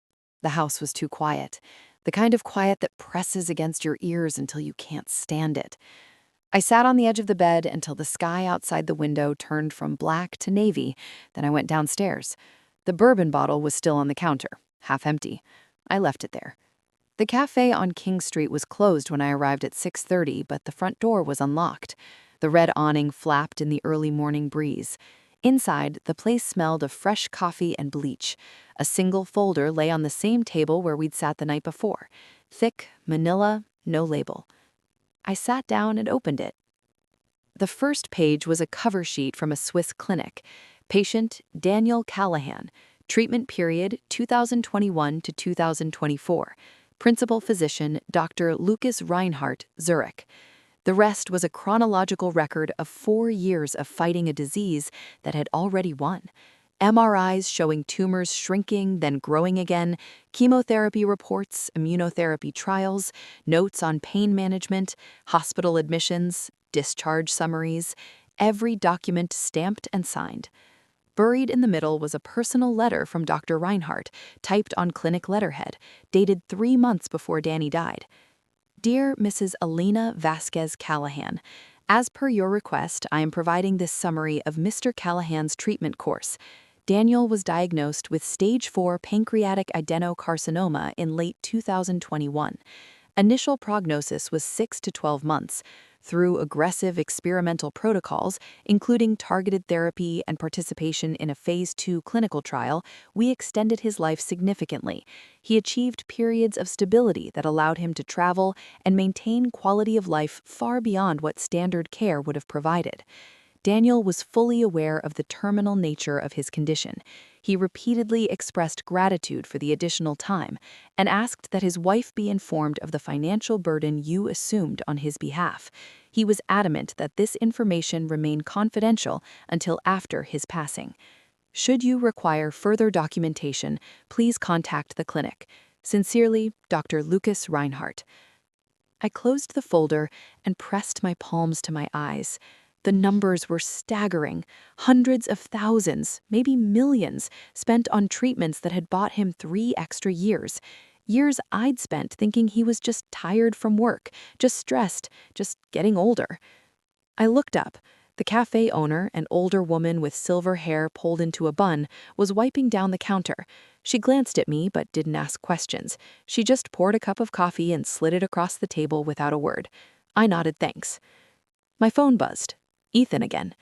The house was too quiet, the kind of quiet that presses against your ears until you can't stand it. I sat on the edge of the bed until the sky outside the window turned from black to navy. Then I went downstairs. The bourbon bottle was still on the counter, half empty. I left it there. The cafe on King Street was closed when I arrived at 6:30, but the front door was unlocked. The red awning flapped in the early morning breeze. Inside, the place smelled of fresh coffee and bleach. A single folder lay on the same table where we'd sat the night before. Thick, manila, no label. I sat down and opened it. The first page was a cover sheet from a Swiss clinic. Patient Daniel Callahan, treatment period 2021 to 2024. Principal physician Dr. Lucas Reinhardt, Zurich. The rest was a chronological record of 4 years of fighting a disease that had already won. MRIs showing tumors shrinking, then growing again, chemotherapy reports, immunotherapy trials, notes on pain management, hospital admissions, discharge summaries, every document stamped and signed. Buried in the middle was a personal letter from Dr. Reinhardt, typed on clinic letterhead, dated 3 months before Danny died. Dear Mrs. Elena Vasquez Callahan, as per your request, I am providing this summary of Mr. Callahan's treatment course. Daniel was diagnosed with stage 4 pancreatic adenocarcinoma in late 2021. Initial prognosis was 6 to 12 months. Through aggressive experimental protocols, including targeted therapy and participation in a phase 2 clinical trial, we extended his life significantly. He achieved periods of stability that allowed him to travel and maintain quality of life far beyond what standard care would have provided. Daniel was fully aware of the terminal nature of his condition. He repeatedly expressed gratitude for the additional time and asked that his wife be informed of the financial burden you assumed on his behalf. He was adamant that this information remain confidential until after his passing. Should you require further documentation, please contact the clinic. Sincerely, Dr. Lucas Reinhardt. I closed the folder and pressed my palms to my eyes. The numbers were staggering. Hundreds of thousands, maybe millions, spent on treatments that had bought him 3 extra years. Years I'd spent thinking he was just tired from work, just stressed, just getting older. I looked up. The cafe owner, an older woman with silver hair pulled into a bun, was wiping down the counter. She glanced at me but didn't ask questions. She just poured a cup of coffee and slid it across the table without a word. I nodded thanks. My phone buzzed. Ethan again.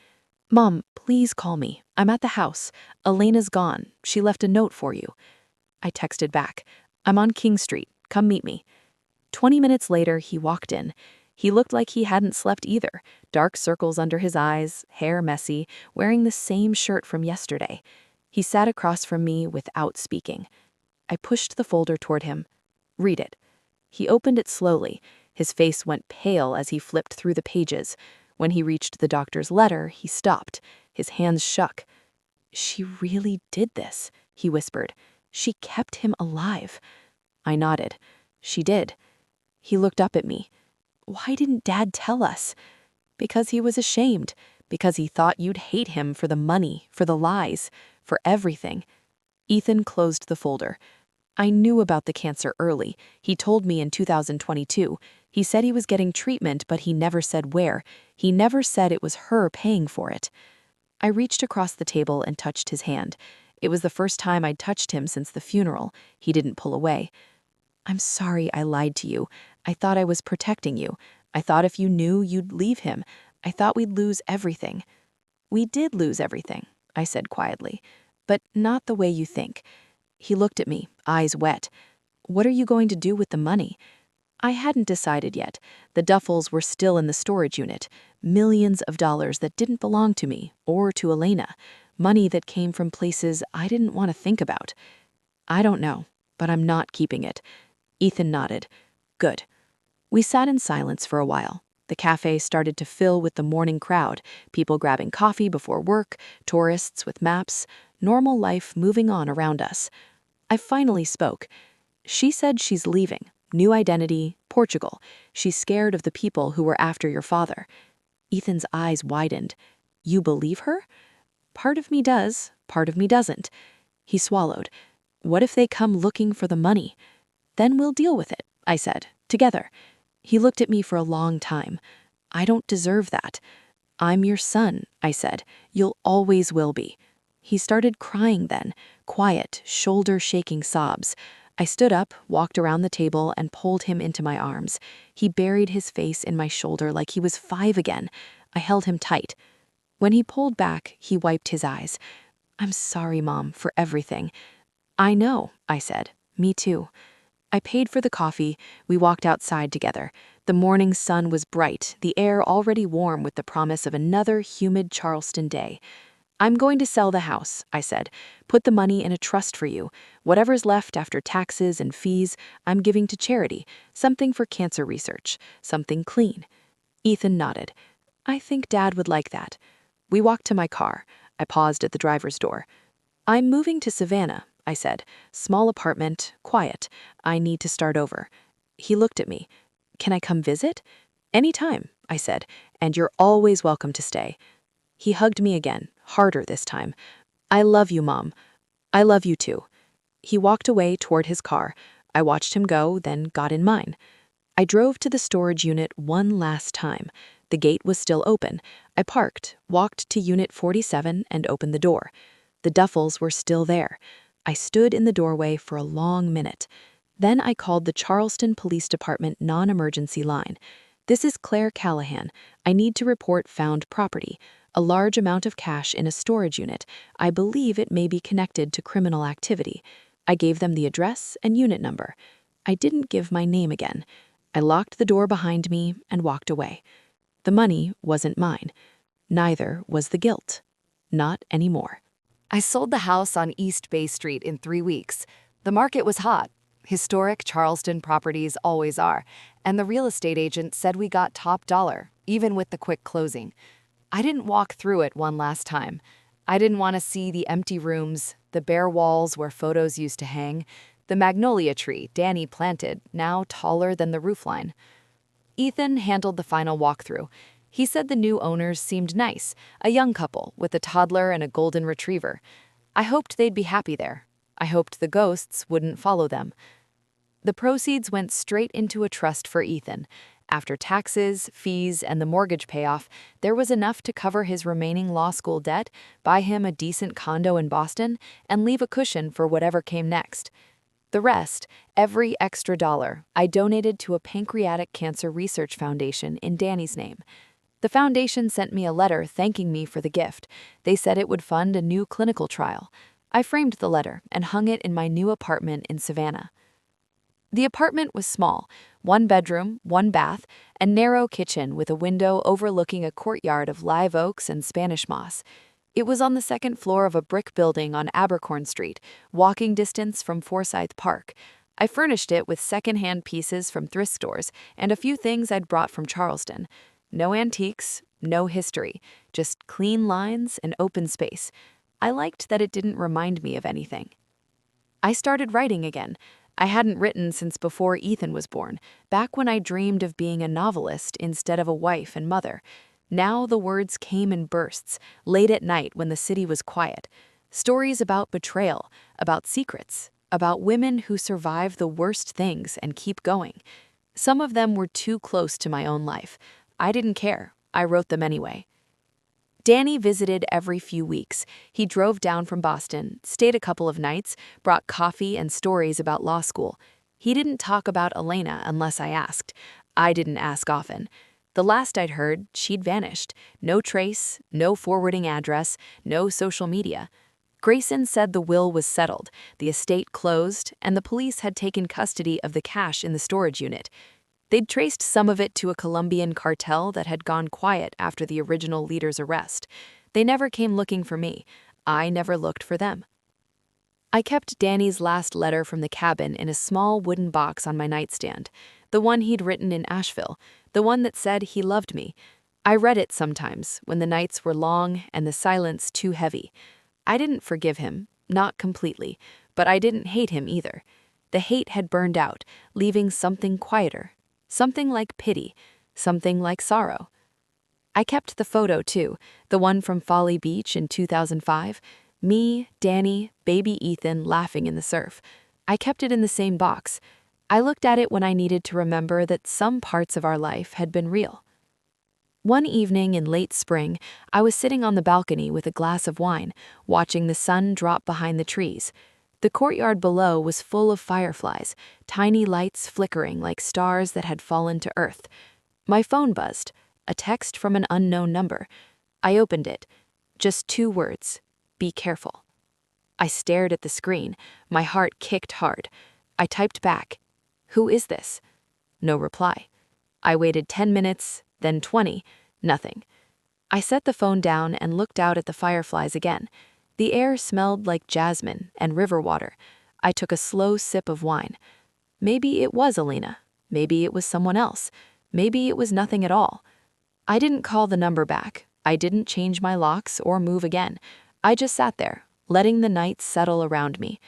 Mom, please call me. I'm at the house. Elena's gone. She left a note for you. I texted back. I'm on King Street. Come meet me. 20 minutes later, he walked in. He looked like he hadn't slept either. Dark circles under his eyes, hair messy, wearing the same shirt from yesterday. He sat across from me without speaking. I pushed the folder toward him. Read it. He opened it slowly. His face went pale as he flipped through the pages. When he reached the doctor's letter, he stopped. His hands shook. She really did this, he whispered. She kept him alive. I nodded. She did. He looked up at me. Why didn't Dad tell us? Because he was ashamed. Because he thought you'd hate him for the money, for the lies, for everything. Ethan closed the folder. I knew about the cancer early. He told me in 2022. He said he was getting treatment, but he never said where. He never said it was her paying for it. I reached across the table and touched his hand. It was the first time I'd touched him since the funeral. He didn't pull away. I'm sorry I lied to you. I thought I was protecting you. I thought if you knew, you'd leave him. I thought we'd lose everything. We did lose everything, I said quietly, but not the way you think. He looked at me, eyes wet. What are you going to do with the money? I hadn't decided yet. The duffels were still in the storage unit. Millions of dollars that didn't belong to me or to Elena. Money that came from places I didn't want to think about. I don't know, but I'm not keeping it. Ethan nodded. Good. We sat in silence for a while. The cafe started to fill with the morning crowd, people grabbing coffee before work, tourists with maps, normal life moving on around us. I finally spoke. She said she's leaving. New identity, Portugal. She's scared of the people who were after your father. Ethan's eyes widened. You believe her? Part of me does, part of me doesn't. He swallowed. What if they come looking for the money? Then we'll deal with it, I said, together. He looked at me for a long time. I don't deserve that. I'm your son, I said. You'll always will be. He started crying then, quiet, shoulder-shaking sobs. I stood up, walked around the table, and pulled him into my arms. He buried his face in my shoulder like he was 5 again. I held him tight. When he pulled back, he wiped his eyes. I'm sorry, Mom, for everything. I know, I said. Me too. I paid for the coffee. We walked outside together. The morning sun was bright, the air already warm with the promise of another humid Charleston day. "I'm going to sell the house," I said. "Put the money in a trust for you. Whatever's left after taxes and fees, I'm giving to charity, something for cancer research, something clean." Ethan nodded. "I think Dad would like that." We walked to my car. I paused at the driver's door. "I'm moving to Savannah," I said. "Small apartment, quiet. I need to start over." He looked at me. "Can I come visit?" "Anytime," I said, "and you're always welcome to stay." He hugged me again, harder this time. "I love you, Mom." "I love you too." He walked away toward his car. I watched him go, then got in mine. I drove to the storage unit one last time. The gate was still open. I parked, walked to Unit 47, and opened the door. The duffels were still there. I stood in the doorway for a long minute. Then I called the Charleston Police Department non-emergency line. "This is Claire Callahan. I need to report found property. A large amount of cash in a storage unit. I believe it may be connected to criminal activity." I gave them the address and unit number. I didn't give my name again. I locked the door behind me and walked away. The money wasn't mine. Neither was the guilt. Not anymore. I sold the house on East Bay Street in 3 weeks. The market was hot. Historic Charleston properties always are, and the real estate agent said we got top dollar, even with the quick closing. I didn't walk through it one last time. I didn't want to see the empty rooms, the bare walls where photos used to hang, the magnolia tree Danny planted, now taller than the roofline. Ethan handled the final walkthrough. He said the new owners seemed nice, a young couple with a toddler and a golden retriever. I hoped they'd be happy there. I hoped the ghosts wouldn't follow them. The proceeds went straight into a trust for Ethan. After taxes, fees, and the mortgage payoff, there was enough to cover his remaining law school debt, buy him a decent condo in Boston, and leave a cushion for whatever came next. The rest, every extra dollar, I donated to a pancreatic cancer research foundation in Danny's name. The foundation sent me a letter thanking me for the gift. They said it would fund a new clinical trial. I framed the letter and hung it in my new apartment in Savannah. The apartment was small, 1 bedroom, 1 bath, a narrow kitchen with a window overlooking a courtyard of live oaks and Spanish moss. It was on the second floor of a brick building on Abercorn Street, walking distance from Forsyth Park. I furnished it with second-hand pieces from thrift stores and a few things I'd brought from Charleston. No antiques, no history, just clean lines and open space. I liked that it didn't remind me of anything. I started writing again. I hadn't written since before Ethan was born, back when I dreamed of being a novelist instead of a wife and mother. Now the words came in bursts, late at night when the city was quiet. Stories about betrayal, about secrets, about women who survive the worst things and keep going. Some of them were too close to my own life. I didn't care. I wrote them anyway. Danny visited every few weeks. He drove down from Boston, stayed a couple of nights, brought coffee and stories about law school. He didn't talk about Elena unless I asked. I didn't ask often. The last I'd heard, she'd vanished. No trace, no forwarding address, no social media. Grayson said the will was settled, the estate closed, and the police had taken custody of the cash in the storage unit. They'd traced some of it to a Colombian cartel that had gone quiet after the original leader's arrest. They never came looking for me. I never looked for them. I kept Danny's last letter from the cabin in a small wooden box on my nightstand, the one he'd written in Asheville, the one that said he loved me. I read it sometimes when the nights were long and the silence too heavy. I didn't forgive him, not completely, but I didn't hate him either. The hate had burned out, leaving something quieter. Something like pity, something like sorrow. I kept the photo too, the one from Folly Beach in 2005. Me, Danny, baby Ethan laughing in the surf. I kept it in the same box. I looked at it when I needed to remember that some parts of our life had been real. One evening in late spring, I was sitting on the balcony with a glass of wine, watching the sun drop behind the trees. The courtyard below was full of fireflies, tiny lights flickering like stars that had fallen to earth. My phone buzzed, a text from an unknown number. I opened it. Just 2 words, "Be careful." I stared at the screen. My heart kicked hard. I typed back, "Who is this?" No reply. I waited 10 minutes, then 20, nothing. I set the phone down and looked out at the fireflies again. The air smelled like jasmine and river water. I took a slow sip of wine. Maybe it was Alina. Maybe it was someone else. Maybe it was nothing at all. I didn't call the number back. I didn't change my locks or move again. I just sat there, letting the night settle around me.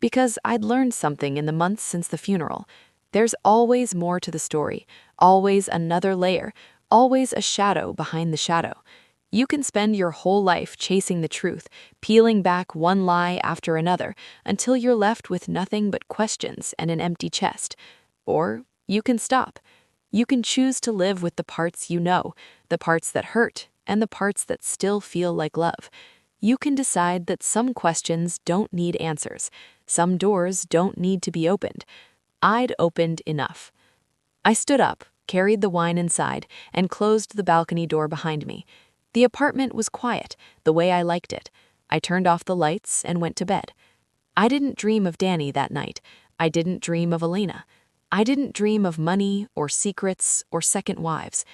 Because I'd learned something in the months since the funeral. There's always more to the story, always another layer, always a shadow behind the shadow. You can spend your whole life chasing the truth, peeling back one lie after another, until you're left with nothing but questions and an empty chest. Or you can stop. You can choose to live with the parts you know, the parts that hurt, and the parts that still feel like love. You can decide that some questions don't need answers. Some doors don't need to be opened. I'd opened enough. I stood up, carried the wine inside, and closed the balcony door behind me. The apartment was quiet, the way I liked it. I turned off the lights and went to bed. I didn't dream of Danny that night. I didn't dream of Elena. I didn't dream of money or secrets or second wives.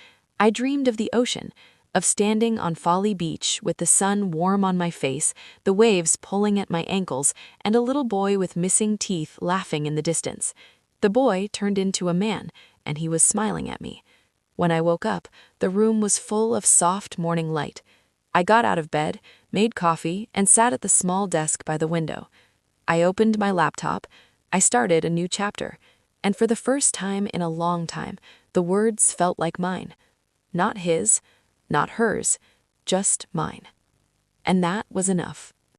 I dreamed of the ocean, of standing on Folly Beach with the sun warm on my face, the waves pulling at my ankles, and a little boy with missing teeth laughing in the distance. The boy turned into a man, and he was smiling at me. When I woke up, the room was full of soft morning light. I got out of bed, made coffee, and sat at the small desk by the window. I opened my laptop. I started a new chapter. And for the first time in a long time, the words felt like mine. Not his, not hers, just mine. And that was enough.